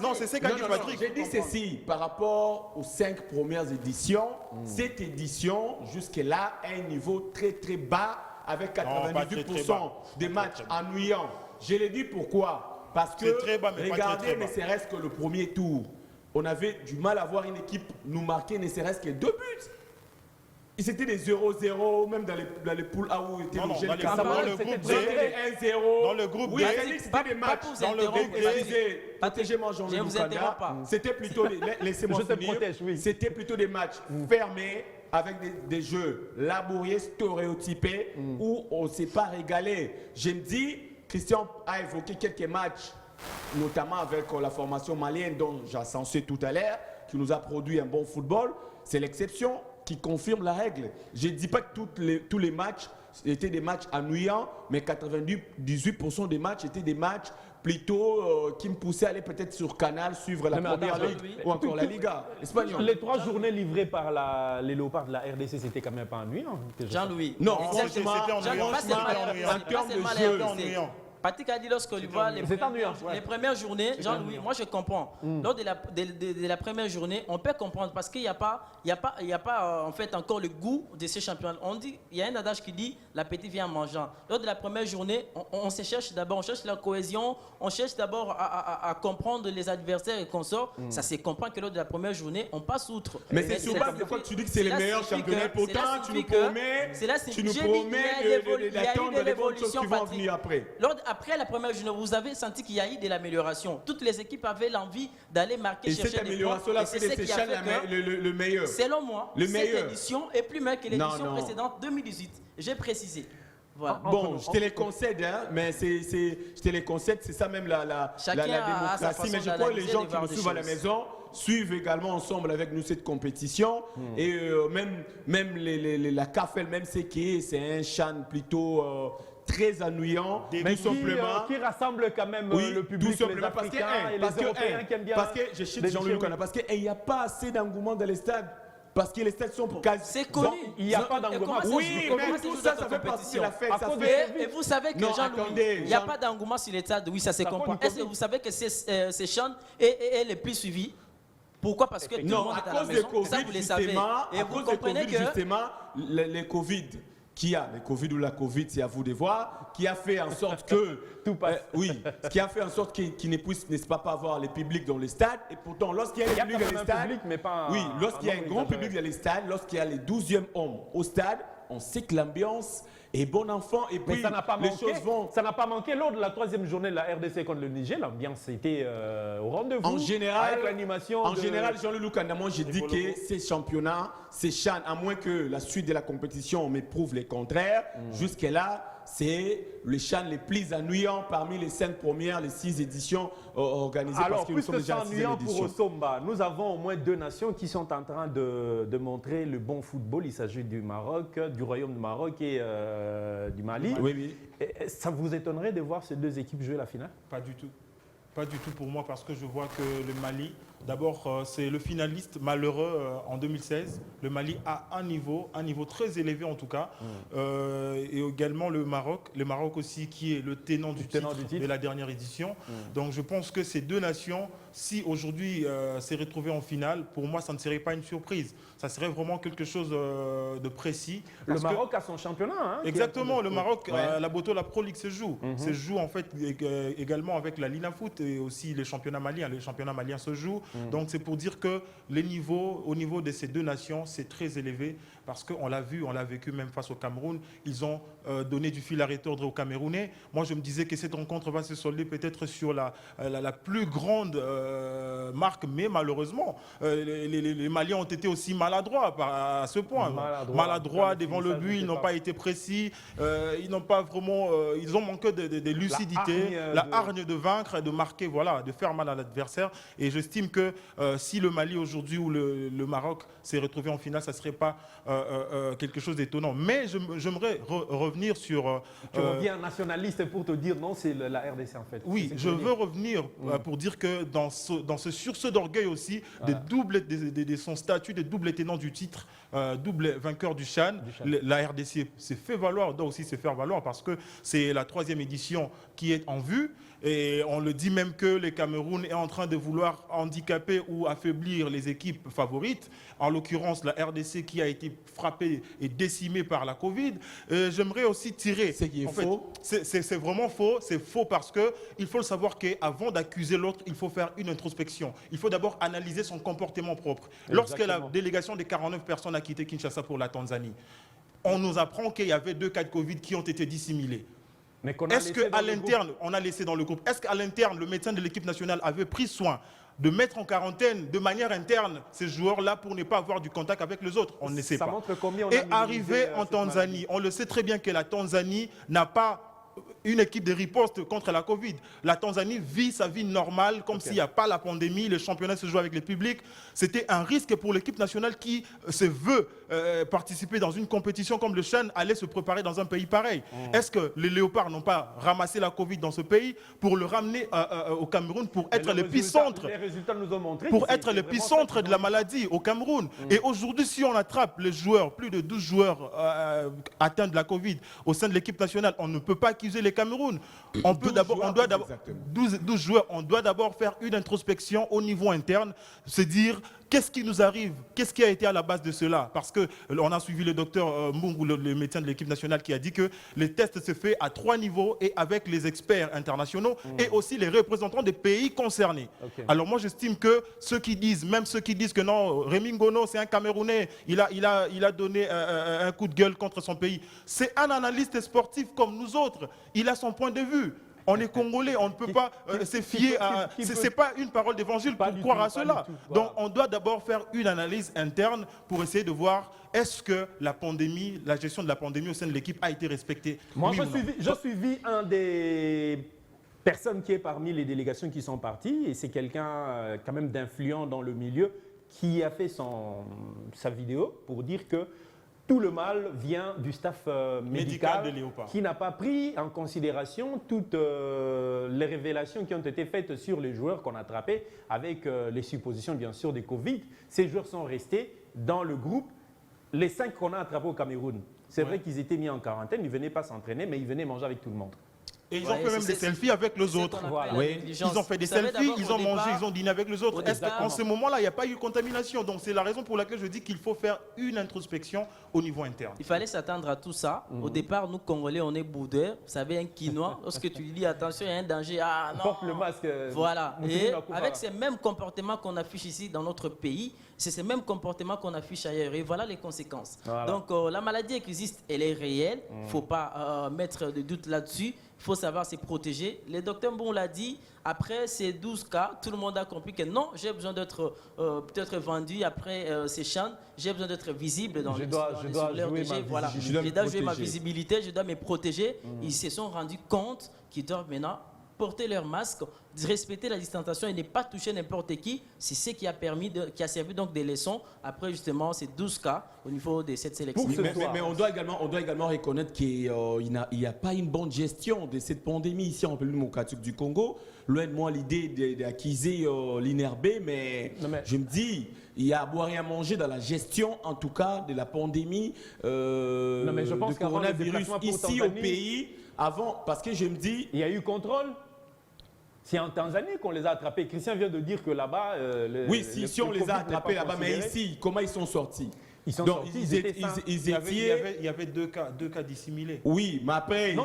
[SPEAKER 3] Non, c'est ce qu'a dit Patrick.
[SPEAKER 2] J'ai dit ceci par rapport aux 5 premières éditions. Cette édition, jusque-là, a un niveau très très bas avec 98% des matchs ennuyants. Je l'ai dit pourquoi? Parce que, regardez, ne serait-ce que le premier tour, on avait du mal à voir une équipe nous marquer ne serait-ce que 2 buts. C'était des 0-0, même dans les poules A où était
[SPEAKER 3] le
[SPEAKER 2] groupe D.
[SPEAKER 3] Dans le groupe D,
[SPEAKER 2] c'était des matchs. Dans le groupe D, protégez-moi Jean-Louis Bukanda. C'était plutôt, laissez-moi finir, c'était plutôt des matchs fermés, avec des jeux laborieux, stéréotypés, où on ne s'est pas régalé. Je me dis, Christian a évoqué quelques matchs, notamment avec la formation malienne dont j'ai censé tout à l'heure, qui nous a produit un bon football. C'est l'exception qui confirme la règle. Je ne dis pas que tous les matchs étaient des matchs ennuyants, mais 98% des matchs étaient des matchs plutôt qui me poussaient à aller peut-être sur Canal, suivre la Première Ligue ou encore la Liga espagnole.
[SPEAKER 1] Les 3 journées livrées par les Léopards de la RDC, c'était quand même pas ennuyant.
[SPEAKER 4] Jean-Louis.
[SPEAKER 2] Non,
[SPEAKER 3] c'était ennuyant.
[SPEAKER 2] En termes de jeu,
[SPEAKER 4] Patrick a dit lorsqu'on voit les premières journées, Jean-Louis, moi je comprends. Lors de la première journée, on peut comprendre parce qu'il n'y a pas en fait encore le goût de ces championnats. On dit, il y a un adage qui dit l'appétit vient en mangeant. Lors de la première journée, on se cherche d'abord, on cherche la cohésion, on cherche d'abord à comprendre les adversaires et consorts. Ça se comprend que lors de la première journée, on passe outre.
[SPEAKER 2] Mais c'est sur base de quoi tu dis que c'est les meilleurs championnats. Pourtant, tu nous promets d'attendre les bonnes choses qui vont venir après.
[SPEAKER 4] après la première journée, vous avez senti qu'il y a eu de l'amélioration. Toutes les équipes avaient l'envie d'aller marquer,
[SPEAKER 2] Et
[SPEAKER 4] chercher
[SPEAKER 2] cette
[SPEAKER 4] des points.
[SPEAKER 2] amélioration-là
[SPEAKER 4] Et c'est
[SPEAKER 2] fait
[SPEAKER 4] ce
[SPEAKER 2] de
[SPEAKER 4] qui a
[SPEAKER 2] Seychelles
[SPEAKER 4] fait que,
[SPEAKER 2] le meilleur.
[SPEAKER 4] selon moi,
[SPEAKER 2] Le
[SPEAKER 4] cette
[SPEAKER 2] meilleur.
[SPEAKER 4] édition est plus meilleure que l'édition
[SPEAKER 2] Non.
[SPEAKER 4] précédente 2018. J'ai précisé. Voilà.
[SPEAKER 2] Bon, je te les concède, hein, mais je te les concède, c'est ça même la
[SPEAKER 4] Chacun a sa
[SPEAKER 2] démocratie.
[SPEAKER 4] façon
[SPEAKER 2] Mais je crois que les
[SPEAKER 4] d'analyser,
[SPEAKER 2] gens
[SPEAKER 4] de
[SPEAKER 2] qui
[SPEAKER 4] voir
[SPEAKER 2] me
[SPEAKER 4] des
[SPEAKER 2] suivent à la
[SPEAKER 4] choses.
[SPEAKER 2] maison suivent également ensemble avec nous cette compétition. Et même la CAF elle-même, c'est un chan plutôt très ennuyant,
[SPEAKER 1] Mais
[SPEAKER 2] tout simplement.
[SPEAKER 1] qui rassemble quand même le public,
[SPEAKER 2] tout simplement,
[SPEAKER 1] les Africains et les Européens qui aiment bien.
[SPEAKER 2] parce que je cite Jean-Luc Anna, parce qu'il n'y a pas assez d'engouement dans les stades. Parce que les stades sont quasi.
[SPEAKER 4] C'est connu.
[SPEAKER 1] Il n'y a pas d'engouement.
[SPEAKER 2] Oui, mais tout ça, ça fait partie de la fête. Ça fait...
[SPEAKER 4] Et vous savez que
[SPEAKER 2] Non,
[SPEAKER 4] Jean-Louis,
[SPEAKER 2] attendez,
[SPEAKER 4] il n'y a pas d'engouement sur les stades. Oui, ça se comprend. Est-ce que vous savez que ces chaînes est les plus suivis? Pourquoi? Parce que tout le
[SPEAKER 2] Non,
[SPEAKER 4] monde
[SPEAKER 2] à
[SPEAKER 4] est à la
[SPEAKER 2] cause des
[SPEAKER 4] maison.
[SPEAKER 2] Covid,
[SPEAKER 4] Ça, vous les savez.
[SPEAKER 2] justement,
[SPEAKER 4] Et
[SPEAKER 2] à
[SPEAKER 4] vous
[SPEAKER 2] cause des
[SPEAKER 4] comprenez
[SPEAKER 2] Covid,
[SPEAKER 4] que...
[SPEAKER 2] justement, les Covid qui a, les Covid ou la Covid, c'est à vous de voir, qui a fait en sorte que,
[SPEAKER 1] Tout passe.
[SPEAKER 2] oui, qui a fait en sorte qu'il ne puisse, n'est-ce pas, avoir les publics dans les stades. Et pourtant, lorsqu'il y a un public dans les stades,
[SPEAKER 1] public, mais pas
[SPEAKER 2] oui, lorsqu'il y a un
[SPEAKER 1] nombre
[SPEAKER 2] grand
[SPEAKER 1] exagéré.
[SPEAKER 2] public dans les stades, lorsqu'il y a les 12e hommes au stade, on sait que l'ambiance est bon enfant. Et
[SPEAKER 1] Mais
[SPEAKER 2] puis,
[SPEAKER 1] ça n'a pas
[SPEAKER 2] les
[SPEAKER 1] manqué.
[SPEAKER 2] choses vont.
[SPEAKER 1] Ça n'a pas manqué lors de la troisième journée de la RDC contre le Niger. L'ambiance était au rendez-vous.
[SPEAKER 2] En général,
[SPEAKER 1] avec l'animation.
[SPEAKER 2] en général, Jean-Luc Kandamon, je dis que ces championnats, ces CHAN, à moins que la suite de la compétition me prouve le contraire, jusque-là, c'est les CHAN les plus ennuyants parmi les 5 premières, les 6 éditions organisées.
[SPEAKER 1] Alors,
[SPEAKER 2] parce que nous
[SPEAKER 1] plus
[SPEAKER 2] sommes
[SPEAKER 1] que
[SPEAKER 2] déjà à
[SPEAKER 1] c'est
[SPEAKER 2] la 6e
[SPEAKER 1] ennuyant pour
[SPEAKER 2] édition.
[SPEAKER 1] Osomba, nous avons au moins 2 nations qui sont en train de montrer le bon football. Il s'agit du Maroc, du Royaume du Maroc et du Mali.
[SPEAKER 2] Oui, oui.
[SPEAKER 1] Et ça vous étonnerait de voir ces 2 équipes jouer la finale?
[SPEAKER 3] Pas du tout. Pas du tout pour moi parce que je vois que le Mali, d'abord c'est le finaliste malheureux en 2016. Le Mali a un niveau très élevé en tout cas. Et également le Maroc aussi qui est le tenant du titre de la dernière édition. Donc je pense que ces 2 nations, si aujourd'hui s'est retrouvées en finale, pour moi ça ne serait pas une surprise. Ça serait vraiment quelque chose de précis.
[SPEAKER 1] Le Maroc a son championnat. Hein,
[SPEAKER 3] exactement, le Maroc, la Boto, la Pro League se joue. Se joue en fait également avec la Lina Foot et aussi les championnats maliens. Les championnats maliens se jouent. Donc c'est pour dire que au niveau de ces 2 nations, c'est très élevé parce qu'on l'a vu, on l'a vécu même face au Cameroun. Ils ont donné du fil à retordre aux Camerounais. Moi, je me disais que cette rencontre va se solder peut-être sur la plus grande marque, mais malheureusement, les Maliens ont été aussi maladroits à ce point. Maladroits devant le but, ils n'ont pas été précis, ils n'ont pas vraiment, ils ont manqué de lucidité, la hargne de vaincre, de marquer, voilà, de faire mal à l'adversaire. Et j'estime que si le Mali aujourd'hui ou le Maroc s'est retrouvé en finale, ça ne serait pas quelque chose d'étonnant. Mais j'aimerais revenir sur...
[SPEAKER 1] tu reviens nationaliste pour te dire non, c'est la RDC en fait.
[SPEAKER 3] Oui, je veux revenir pour dire que dans ce sursaut d'orgueil aussi, de son statut de double tenant du titre, double vainqueur du CHAN, la RDC s'est fait valoir, doit aussi se faire valoir parce que c'est la 3e édition qui est en vue. Et on le dit même que le Cameroun est en train de vouloir handicaper ou affaiblir les équipes favorites. En l'occurrence, la RDC qui a été frappée et décimée par la Covid. J'aimerais aussi tirer...
[SPEAKER 2] C'est qui est faux.
[SPEAKER 3] C'est vraiment faux. C'est faux parce qu'il faut le savoir qu'avant d'accuser l'autre, il faut faire une introspection. Il faut d'abord analyser son comportement propre. Exactement. Lorsque la délégation des 49 personnes a quitté Kinshasa pour la Tanzanie, on nous apprend qu'il y avait 2 cas de Covid qui ont été dissimulés. Est-ce qu'à l'interne, on a laissé dans le groupe, est-ce qu'à l'interne, le médecin de l'équipe nationale avait pris soin de mettre en quarantaine de manière interne ces joueurs-là pour ne pas avoir du contact avec les autres? On ne sait pas.
[SPEAKER 1] Montre combien on
[SPEAKER 3] Et
[SPEAKER 1] a
[SPEAKER 3] arrivé en Tanzanie, on le sait très bien que la Tanzanie n'a pas une équipe de riposte contre la Covid. La Tanzanie vit sa vie normale comme s'il n'y a pas la pandémie, le championnat se joue avec le public. C'était un risque pour l'équipe nationale qui se veut participer dans une compétition comme le CHAN, aller se préparer dans un pays pareil. Est-ce que les Léopards n'ont pas ramassé la Covid dans ce pays pour le ramener au Cameroun pour être l'épicentre?
[SPEAKER 1] Les résultats nous ont montré
[SPEAKER 3] pour être l'épicentre de la maladie au Cameroun. Et aujourd'hui, si on attrape les joueurs, plus de 12 joueurs atteints de la Covid au sein de l'équipe nationale, on ne peut pas accuser les Cameroun. On doit d'abord 12 joueurs, on doit d'abord faire une introspection au niveau interne, se dire qu'est-ce qui nous arrive, qu'est-ce qui a été à la base de cela? Parce qu'on a suivi le docteur Mungu, le médecin de l'équipe nationale, qui a dit que les tests se font à 3 niveaux et avec les experts internationaux et aussi les représentants des pays concernés. Alors moi j'estime que ceux qui disent que non, Rémi Ngono c'est un Camerounais, il a donné un coup de gueule contre son pays, c'est un analyste sportif comme nous autres, il a son point de vue. On est Congolais, on ne peut pas se fier à... Ce n'est pas une parole d'évangile pour croire à cela. Donc on doit d'abord faire une analyse interne pour essayer de voir est-ce que la pandémie, la gestion de la pandémie au sein de l'équipe a été respectée.
[SPEAKER 1] Moi,
[SPEAKER 3] oui
[SPEAKER 1] je suivi un des personnes qui est parmi les délégations qui sont parties, et c'est quelqu'un quand même d'influent dans le milieu qui a fait sa vidéo pour dire que tout le mal vient du staff médical
[SPEAKER 3] de Léopard,
[SPEAKER 1] qui n'a pas pris en considération toutes les révélations qui ont été faites sur les joueurs qu'on a attrapés avec les suppositions bien sûr de Covid. Ces joueurs sont restés dans le groupe. Les 5 qu'on a attrapés au Cameroun, c'est vrai qu'ils étaient mis en quarantaine, ils ne venaient pas s'entraîner, mais ils venaient manger avec tout le monde.
[SPEAKER 3] Et ils ont fait même des selfies avec les autres.
[SPEAKER 1] Oui.
[SPEAKER 3] Ils ont fait des selfies, ils ont mangé, ils ont dîné avec les autres. Est-ce qu'en ce moment-là, il n'y a pas eu contamination? Donc c'est la raison pour laquelle je dis qu'il faut faire une introspection au niveau interne.
[SPEAKER 4] Il fallait s'attendre à tout ça. Au départ, nous, Congolais, on est boudeurs. Vous savez, un quinoa, lorsque tu lui dis attention, il y a un danger. Ah non.
[SPEAKER 1] Porte le masque.
[SPEAKER 4] Voilà. Et avec ces mêmes comportements qu'on affiche ici dans notre pays, c'est ces mêmes comportements qu'on affiche ailleurs. Et voilà les conséquences. Voilà. Donc la maladie qui existe, elle est réelle. Il ne faut pas mettre de doute là-dessus. Il faut savoir se protéger. Le docteur Mbon l'a dit, après ces 12 cas, tout le monde a compris que non, j'ai besoin d'être peut-être vendu après ces chaînes, j'ai besoin d'être visible dans les voilà. Je dois jouer ma visibilité, je dois me protéger. Ils se sont rendus compte qu'ils doivent maintenant porter leur masque, respecter la distanciation et ne pas toucher n'importe qui. C'est ce qui a servi donc des leçons après justement ces 12 cas au niveau de cette sélection.
[SPEAKER 2] Mais on doit également reconnaître qu'il n'y a pas une bonne gestion de cette pandémie ici en République démocratique du Congo. Loin de moi l'idée d'acquiser l'INRB, mais je me dis, il y a à boire et à manger dans la gestion, en tout cas, de la pandémie de coronavirus ici au pays. Avant, parce que je me dis...
[SPEAKER 1] Il y a eu contrôle. C'est en Tanzanie qu'on les a attrapés. Christian vient de dire que là-bas...
[SPEAKER 2] si on les a attrapés là-bas, mais ici, comment ils sont sortis?
[SPEAKER 1] Ils sont sortis,
[SPEAKER 3] il y avait deux cas dissimulés.
[SPEAKER 2] Oui, mais après...
[SPEAKER 3] Non,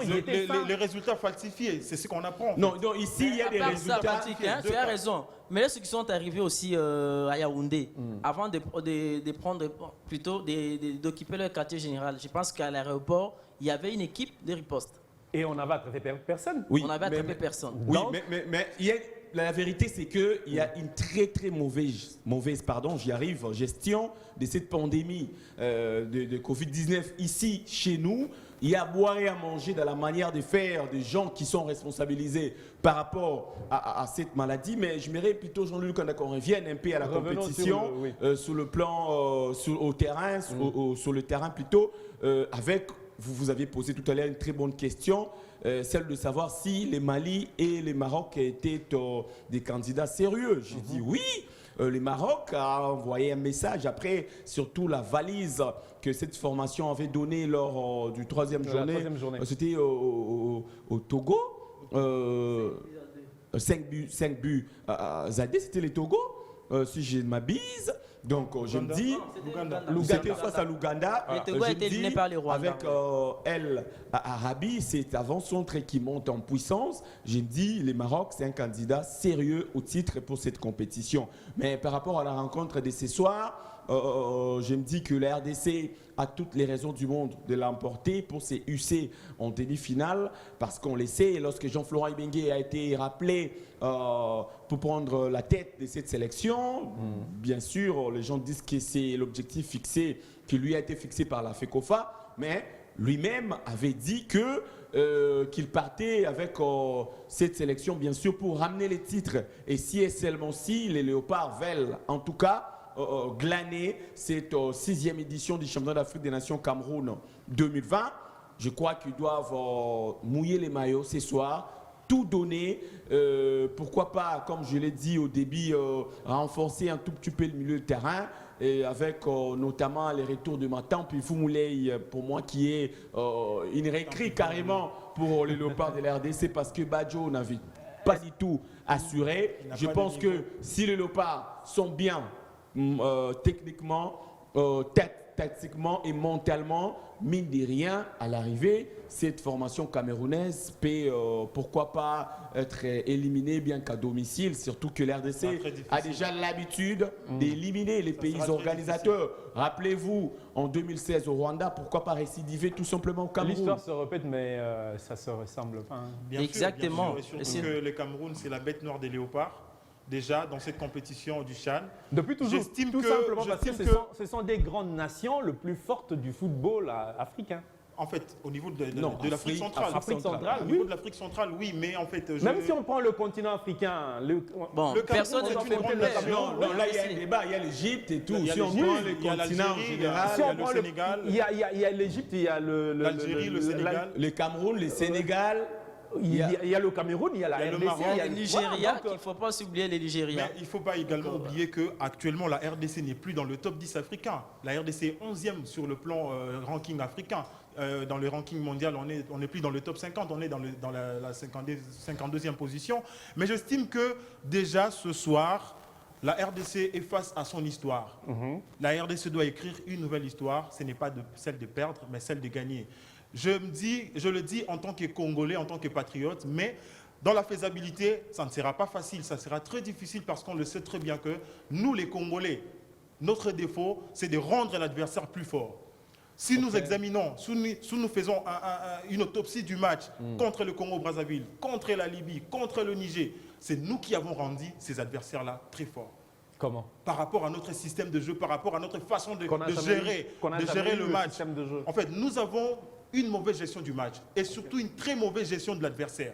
[SPEAKER 3] les résultats falsifiés, c'est ce qu'on apprend.
[SPEAKER 2] Non, ici, il y a des résultats...
[SPEAKER 4] Tu as raison. Mais là, ceux qui sont arrivés aussi à Yaoundé, avant de prendre plutôt d'occuper leur quartier général, je pense qu'à l'aéroport, il y avait une équipe de riposte.
[SPEAKER 1] Et on n'avait attrapé personne.
[SPEAKER 2] Oui,
[SPEAKER 4] on avait attrapé personne.
[SPEAKER 2] Oui, donc, mais la vérité, c'est qu'il y a une très très mauvaise gestion de cette pandémie de Covid-19 ici, chez nous. Il y a à boire et à manger dans la manière de faire des gens qui sont responsabilisés par rapport à cette maladie. Mais je m'aimerais plutôt, Jean-Luc, qu'on revienne un peu à la compétition sur le plan, au terrain, sur le terrain plutôt, avec... Vous avez posé tout à l'heure une très bonne question, celle de savoir si les Mali et les Maroc étaient des candidats sérieux. J'ai dit oui, le Maroc a envoyé un message après, surtout la valise que cette formation avait donnée lors du troisième journée. C'était au Togo. 5 buts à Zadé, c'était les Togo, si je ne m'abuse. Donc, je me dis, c'était face à l'Ouganda.
[SPEAKER 4] Le Togo a été éliminé par les Rwandais.
[SPEAKER 2] Avec El Arabi, c'est avant-centre qui monte en puissance. J'ai dit, le Maroc, c'est un candidat sérieux au titre pour cette compétition. Mais par rapport à la rencontre de ce soir, je me dis que la RDC a toutes les raisons du monde de l'emporter pour ses UC en demi-finale, parce qu'on le sait, lorsque Jean-Florent Ibenge a été rappelé pour prendre la tête de cette sélection, bien sûr, les gens disent que c'est l'objectif fixé, qui lui a été fixé par la FECOFA, mais lui-même avait dit qu'il partait avec cette sélection, bien sûr, pour ramener les titres. Et si et seulement si les Léopards veulent, en tout cas, glaner cette 6e édition du championnat d'Afrique des Nations Cameroun 2020. Je crois qu'ils doivent mouiller les maillots ce soir, tout donner. Pourquoi pas, comme je l'ai dit au début, renforcer un tout petit peu le milieu de terrain, et avec notamment les retours de Matam, puis Foumoulay, pour moi, qui est une récré carrément pour les Léopards de la RDC, parce que Badjo n'avait pas du tout assuré. Je pense que si les Léopards sont bien techniquement, tactiquement et mentalement, mine de rien, à l'arrivée, cette formation camerounaise peut, pourquoi pas, être éliminée bien qu'à domicile, surtout que l'RDC a déjà l'habitude d'éliminer les pays organisateurs. Rappelez-vous, en 2016 au Rwanda, pourquoi pas récidiver tout simplement au Cameroun?
[SPEAKER 1] L'histoire se répète, mais ça se ressemble pas. Hein.
[SPEAKER 3] Bien sûr,
[SPEAKER 4] Exactement.
[SPEAKER 3] bien sûr. Et surtout que le Cameroun, c'est la bête noire des léopards, déjà, dans cette compétition du CHAN.
[SPEAKER 1] Depuis toujours,
[SPEAKER 3] J'estime
[SPEAKER 1] tout
[SPEAKER 3] que-
[SPEAKER 1] simplement parce que
[SPEAKER 3] j'estime
[SPEAKER 1] ce sont des grandes nations les plus fortes du football africain.
[SPEAKER 3] En fait, au niveau de
[SPEAKER 2] Non,
[SPEAKER 3] l'Afrique centrale.
[SPEAKER 1] Afrique centrale,
[SPEAKER 3] Au
[SPEAKER 1] oui.
[SPEAKER 3] niveau de l'Afrique centrale, oui, mais en fait...
[SPEAKER 1] Même si on prend le continent africain,
[SPEAKER 4] Bon,
[SPEAKER 3] Le Cameroun,
[SPEAKER 4] personne
[SPEAKER 3] c'est
[SPEAKER 4] ne
[SPEAKER 3] une grande
[SPEAKER 4] comptait.
[SPEAKER 3] nation.
[SPEAKER 2] Non, là, il y a un débat, il y a l'Égypte et tout.
[SPEAKER 3] Il y a
[SPEAKER 2] Si on
[SPEAKER 3] l'Égypte,
[SPEAKER 2] prend le
[SPEAKER 3] il y a
[SPEAKER 2] continent en
[SPEAKER 3] l'Algérie,
[SPEAKER 2] général,
[SPEAKER 3] il y a
[SPEAKER 1] on
[SPEAKER 3] le
[SPEAKER 1] prend
[SPEAKER 3] Sénégal.
[SPEAKER 1] il y a l'Égypte, il y a
[SPEAKER 3] L'Algérie, le Sénégal.
[SPEAKER 2] le Cameroun, le Sénégal,
[SPEAKER 1] il y a le Cameroun, il y a la
[SPEAKER 3] Il y a le
[SPEAKER 1] RDC,
[SPEAKER 3] Maroc,
[SPEAKER 4] Il y a le Nigeria,
[SPEAKER 1] Voilà, donc,
[SPEAKER 4] qu'il ne faut pas oublier les Nigériens.
[SPEAKER 3] Mais il ne faut pas également oublier qu'actuellement, la RDC n'est plus dans le top 10 africain. La RDC est 11e sur le plan ranking africain. Dans le ranking mondial, on n'est plus dans le top 50, on est dans la 52e position. Mais j'estime que déjà ce soir, la RDC est face à son histoire. La RDC doit écrire une nouvelle histoire. Ce n'est pas celle de perdre, mais celle de gagner. Je le dis en tant que Congolais, en tant que patriote, mais dans la faisabilité, ça ne sera pas facile, ça sera très difficile parce qu'on le sait très bien que nous, les Congolais, notre défaut, c'est de rendre l'adversaire plus fort. Si nous examinons, si nous faisons une autopsie du match contre le Congo-Brazzaville, contre la Libye, contre le Niger, c'est nous qui avons rendu ces adversaires-là très forts.
[SPEAKER 1] Comment?
[SPEAKER 3] Par rapport à notre système de jeu, par rapport à notre façon de
[SPEAKER 1] Qu'on a jamais
[SPEAKER 3] gérer
[SPEAKER 1] eu
[SPEAKER 3] le match.
[SPEAKER 1] système de jeu.
[SPEAKER 3] En fait, nous avons une mauvaise gestion du match et surtout une très mauvaise gestion de l'adversaire.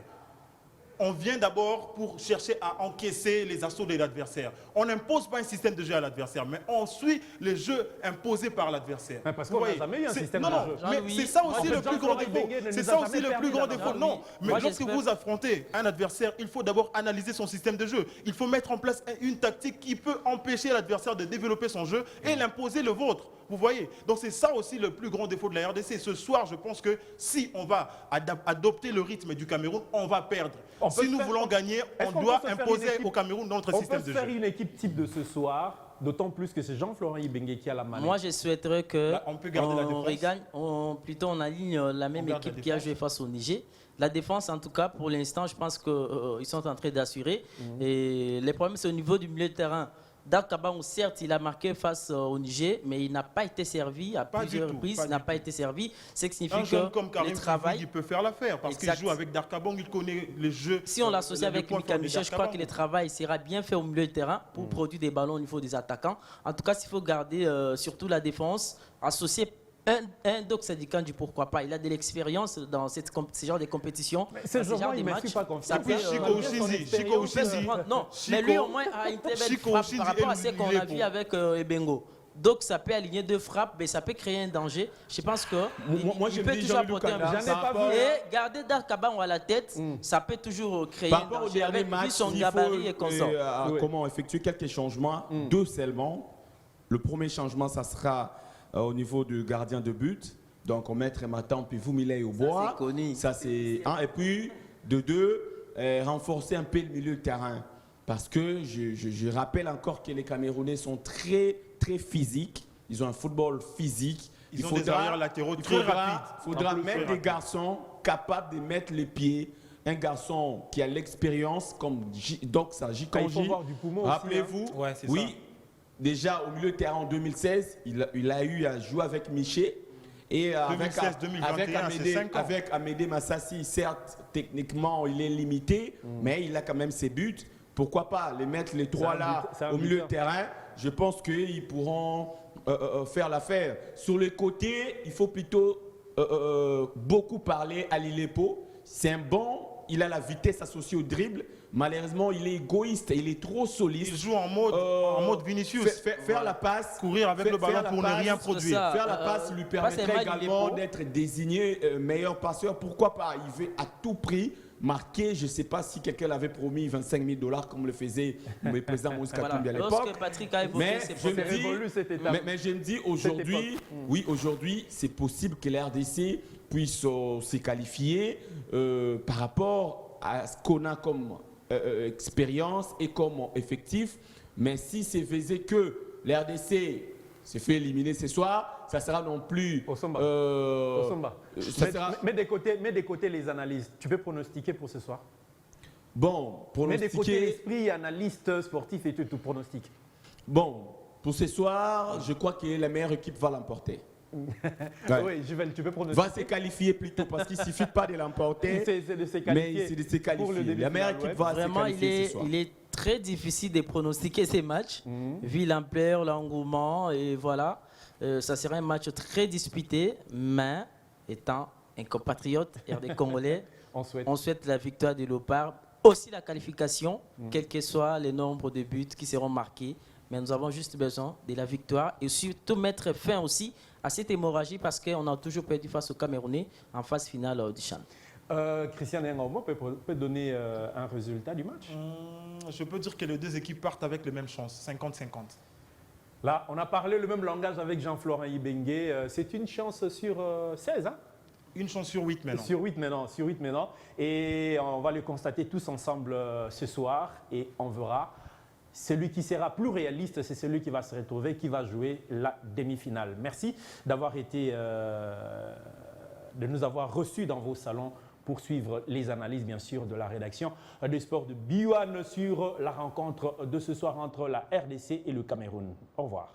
[SPEAKER 3] On vient d'abord pour chercher à encaisser les assauts de l'adversaire. On n'impose pas un système de jeu à l'adversaire, mais on suit les jeux imposés par l'adversaire.
[SPEAKER 1] Mais parce
[SPEAKER 3] Vous
[SPEAKER 1] qu'on n'a
[SPEAKER 3] voyez,
[SPEAKER 1] jamais eu un
[SPEAKER 3] c'est-
[SPEAKER 1] système
[SPEAKER 3] non,
[SPEAKER 1] de
[SPEAKER 3] non,
[SPEAKER 1] jeu.
[SPEAKER 3] mais
[SPEAKER 4] Jean-Louis,
[SPEAKER 3] c'est ça
[SPEAKER 4] moi,
[SPEAKER 3] aussi
[SPEAKER 1] en
[SPEAKER 3] le
[SPEAKER 1] fait,
[SPEAKER 3] plus grand
[SPEAKER 1] Jean-Louis
[SPEAKER 3] défaut.
[SPEAKER 1] Benguet ne
[SPEAKER 3] C'est
[SPEAKER 1] nous
[SPEAKER 3] ça
[SPEAKER 1] a
[SPEAKER 3] aussi
[SPEAKER 1] jamais
[SPEAKER 3] le
[SPEAKER 1] permis
[SPEAKER 3] plus grand
[SPEAKER 1] d'avoir-
[SPEAKER 3] défaut. Non, mais
[SPEAKER 4] Moi,
[SPEAKER 3] lorsque
[SPEAKER 4] j'espère-
[SPEAKER 3] vous affrontez un adversaire, il faut d'abord analyser son système de jeu. Il faut mettre en place une tactique qui peut empêcher l'adversaire de développer son jeu et l'imposer le vôtre. Vous voyez? Donc c'est ça aussi le plus grand défaut de la RDC. Ce soir, je pense que si on va adopter le rythme du Cameroun, on va perdre.
[SPEAKER 1] On peut
[SPEAKER 3] Si nous
[SPEAKER 1] faire-
[SPEAKER 3] voulons gagner,
[SPEAKER 1] Est-ce
[SPEAKER 3] on
[SPEAKER 1] qu'on
[SPEAKER 3] doit
[SPEAKER 1] peut se faire
[SPEAKER 3] imposer
[SPEAKER 1] une équipe-
[SPEAKER 3] au Cameroun notre
[SPEAKER 1] On
[SPEAKER 3] système
[SPEAKER 1] peut
[SPEAKER 3] de
[SPEAKER 1] faire
[SPEAKER 3] jeu.
[SPEAKER 1] une équipe type de ce soir, d'autant plus que c'est Jean-Florent Ibenge qui a la manette.
[SPEAKER 4] Moi, je souhaiterais que
[SPEAKER 3] Là, on peut garder la défense.
[SPEAKER 4] plutôt on aligne la même
[SPEAKER 3] On garde la
[SPEAKER 4] équipe qui a
[SPEAKER 3] défense.
[SPEAKER 4] joué face au Niger. La défense, en tout cas, pour l'instant, je pense qu'ils sont en train d'assurer. Et les problèmes, c'est au niveau du milieu de terrain. Dakabang, certes, il a marqué face au Niger, mais il n'a pas été servi à
[SPEAKER 3] Pas du
[SPEAKER 4] plusieurs
[SPEAKER 3] tout,
[SPEAKER 4] reprises.
[SPEAKER 3] pas
[SPEAKER 4] Il n'a
[SPEAKER 3] du
[SPEAKER 4] pas
[SPEAKER 3] tout.
[SPEAKER 4] été servi. Ce qui signifie
[SPEAKER 3] Un jeune
[SPEAKER 4] que
[SPEAKER 3] comme
[SPEAKER 4] le
[SPEAKER 3] Karim
[SPEAKER 4] travail.
[SPEAKER 3] il peut faire l'affaire parce qu'il
[SPEAKER 4] Exact.
[SPEAKER 3] joue avec Darkabong, il connaît les jeux.
[SPEAKER 4] Si on l'associe
[SPEAKER 3] les
[SPEAKER 4] avec
[SPEAKER 3] points
[SPEAKER 4] Mika
[SPEAKER 3] forts de
[SPEAKER 4] Michel, je crois que
[SPEAKER 3] Darkabong.
[SPEAKER 4] le travail sera bien fait au milieu de terrain pour produire des ballons au niveau des attaquants. En tout cas, s'il faut garder surtout la défense, associer un Doc Sadikan du pourquoi pas. Il a de l'expérience dans ce genre de compétitions.
[SPEAKER 1] ce
[SPEAKER 4] dans ce genre
[SPEAKER 1] joueur,
[SPEAKER 4] de
[SPEAKER 1] il ne
[SPEAKER 4] matchs.
[SPEAKER 1] m'inspire pas confiance.
[SPEAKER 4] Ça
[SPEAKER 3] Et puis
[SPEAKER 4] peut,
[SPEAKER 3] Chico
[SPEAKER 1] son
[SPEAKER 3] Oshinzi,
[SPEAKER 1] expérience,
[SPEAKER 3] Chico
[SPEAKER 4] on peut se
[SPEAKER 3] Oshinzi.
[SPEAKER 4] prendre- Non, mais
[SPEAKER 3] Chico-
[SPEAKER 4] lui au moins a une très belle
[SPEAKER 3] Chico
[SPEAKER 4] frappe
[SPEAKER 3] Oshinzi
[SPEAKER 4] par rapport à
[SPEAKER 3] et
[SPEAKER 4] ce qu'on
[SPEAKER 3] il
[SPEAKER 4] a
[SPEAKER 3] est
[SPEAKER 4] vu
[SPEAKER 3] bon.
[SPEAKER 4] avec Ebengo. Donc ça peut aligner deux frappes, mais ça peut créer un danger. Je pense que
[SPEAKER 2] moi,
[SPEAKER 4] il
[SPEAKER 2] je
[SPEAKER 4] peut
[SPEAKER 2] me dis
[SPEAKER 4] toujours
[SPEAKER 2] Jean-Luc
[SPEAKER 4] apporter un
[SPEAKER 2] Kanda,
[SPEAKER 1] J'en ai
[SPEAKER 2] par
[SPEAKER 1] pas
[SPEAKER 2] rapport-
[SPEAKER 1] vu.
[SPEAKER 4] et garder Darkabang à la tête, ça peut toujours créer
[SPEAKER 2] Par
[SPEAKER 4] un
[SPEAKER 2] rapport au
[SPEAKER 4] danger
[SPEAKER 2] dernier
[SPEAKER 4] avec
[SPEAKER 2] match,
[SPEAKER 4] vu son
[SPEAKER 2] il
[SPEAKER 4] gabarit
[SPEAKER 2] faut
[SPEAKER 4] et consort.
[SPEAKER 1] Oui.
[SPEAKER 2] comment effectuer quelques changements, deux seulement. Le premier changement, ça sera au niveau du gardien de but. Donc, on met Matan puis vous Millet au bois.
[SPEAKER 4] c'est connu.
[SPEAKER 2] Ça, c'est un. Et puis, de deux, renforcer un peu le milieu de terrain. Parce que je rappelle encore que les Camerounais sont très, très physiques. Ils ont un football physique.
[SPEAKER 3] Ils ont des arrières latéraux très rapides.
[SPEAKER 2] Il faudra
[SPEAKER 3] En plus,
[SPEAKER 2] mettre
[SPEAKER 3] très
[SPEAKER 2] des
[SPEAKER 3] rapides.
[SPEAKER 2] garçons capables de mettre les pieds. Un garçon qui a l'expérience, comme donc ça,
[SPEAKER 1] Il faut
[SPEAKER 2] Jikanji.
[SPEAKER 1] voir du poumon aussi,
[SPEAKER 2] Rappelez-vous,
[SPEAKER 3] Ouais, c'est
[SPEAKER 2] oui,
[SPEAKER 3] ça.
[SPEAKER 2] déjà au milieu de terrain en 2016, il a eu à jouer avec Miché. Et avec,
[SPEAKER 3] 2016, 2021, c'est 5 ans.
[SPEAKER 2] avec Amédée Massassi, certes, techniquement, il est limité, mais il a quand même ses buts. Pourquoi pas les mettre les trois
[SPEAKER 1] un
[SPEAKER 2] là
[SPEAKER 1] but- c'est un
[SPEAKER 2] au milieu de
[SPEAKER 1] buteur.
[SPEAKER 2] terrain? Je pense qu'ils pourront faire l'affaire. Sur les côtés, il faut plutôt beaucoup parler à Lilepo. C'est un bon, il a la vitesse associée au dribble. Malheureusement, il est égoïste, il est trop soliste.
[SPEAKER 3] Il joue en mode Vinicius.
[SPEAKER 2] Faire la passe,
[SPEAKER 3] Courir avec le ballon pour ne rien produire.
[SPEAKER 4] ça.
[SPEAKER 2] Faire la passe lui permettrait
[SPEAKER 4] pas
[SPEAKER 2] également
[SPEAKER 4] Lilepo.
[SPEAKER 2] d'être désigné meilleur passeur. Pourquoi pas? Il veut à tout prix marquer. Je ne sais pas si quelqu'un l'avait promis 25 000 $ comme le faisait le président Moïse Katumbi
[SPEAKER 4] Voilà.
[SPEAKER 2] à l'époque.
[SPEAKER 4] Lorsque Patrick a évoqué
[SPEAKER 2] Mais
[SPEAKER 4] ces
[SPEAKER 2] je me
[SPEAKER 4] problèmes,
[SPEAKER 1] C'est révolu, cette étape.
[SPEAKER 2] mais je me dis aujourd'hui,
[SPEAKER 1] époque.
[SPEAKER 2] oui, aujourd'hui, c'est possible que la RDC puisse se qualifier par rapport à ce qu'on a comme expérience et comme effectif. Mais si c'est faisé que la RDC s'est fait éliminer ce soir. Ça sera non plus...
[SPEAKER 1] Osomba.
[SPEAKER 2] Ça sera...
[SPEAKER 1] Mets des côtés les analyses. Tu peux pronostiquer pour ce soir?
[SPEAKER 2] Bon,
[SPEAKER 1] Mets des côtés
[SPEAKER 2] pronostiquer...
[SPEAKER 1] l'esprit, analyste sportif et tout pronostic.
[SPEAKER 2] Bon, pour ce soir, je crois que la meilleure équipe va l'emporter. Ouais.
[SPEAKER 1] Oui, Juvel, tu peux pronostiquer.
[SPEAKER 2] Va se qualifier plutôt parce qu'il ne suffit pas de l'emporter,
[SPEAKER 1] C'est de se
[SPEAKER 2] mais
[SPEAKER 1] qualifier.
[SPEAKER 2] c'est de se
[SPEAKER 1] pour le
[SPEAKER 2] qualifier.
[SPEAKER 1] demi
[SPEAKER 2] La meilleure
[SPEAKER 1] final,
[SPEAKER 2] équipe
[SPEAKER 1] ouais.
[SPEAKER 2] va se
[SPEAKER 4] Vraiment,
[SPEAKER 2] qualifier ce soir.
[SPEAKER 4] il est très difficile de pronostiquer ces matchs, vu l'ampleur, l'engouement, et voilà. Ça sera un match très disputé, mais étant un compatriote RD Congolais, on souhaite la victoire des Léopards, aussi la qualification, quel que soit le nombre de buts qui seront marqués. Mais nous avons juste besoin de la victoire et surtout mettre fin aussi à cette hémorragie parce qu'on a toujours perdu face aux Camerounais en phase finale du CHAN.
[SPEAKER 1] Christian Ngoma peut donner un résultat du match?
[SPEAKER 3] Je peux dire que les deux équipes partent avec les mêmes chances, 50-50.
[SPEAKER 1] Là, on a parlé le même langage avec Jean-Florent Ibengue. C'est une chance sur 16, hein?
[SPEAKER 3] Une chance sur 8 maintenant.
[SPEAKER 1] Sur 8 maintenant. Et on va le constater tous ensemble ce soir et on verra. Celui qui sera plus réaliste, c'est celui qui va se retrouver, qui va jouer la demi-finale. Merci d'avoir été, de nous avoir reçus dans vos salons pour suivre les analyses, bien sûr, de la rédaction des sports de Biouane sur la rencontre de ce soir entre la RDC et le Cameroun. Au revoir.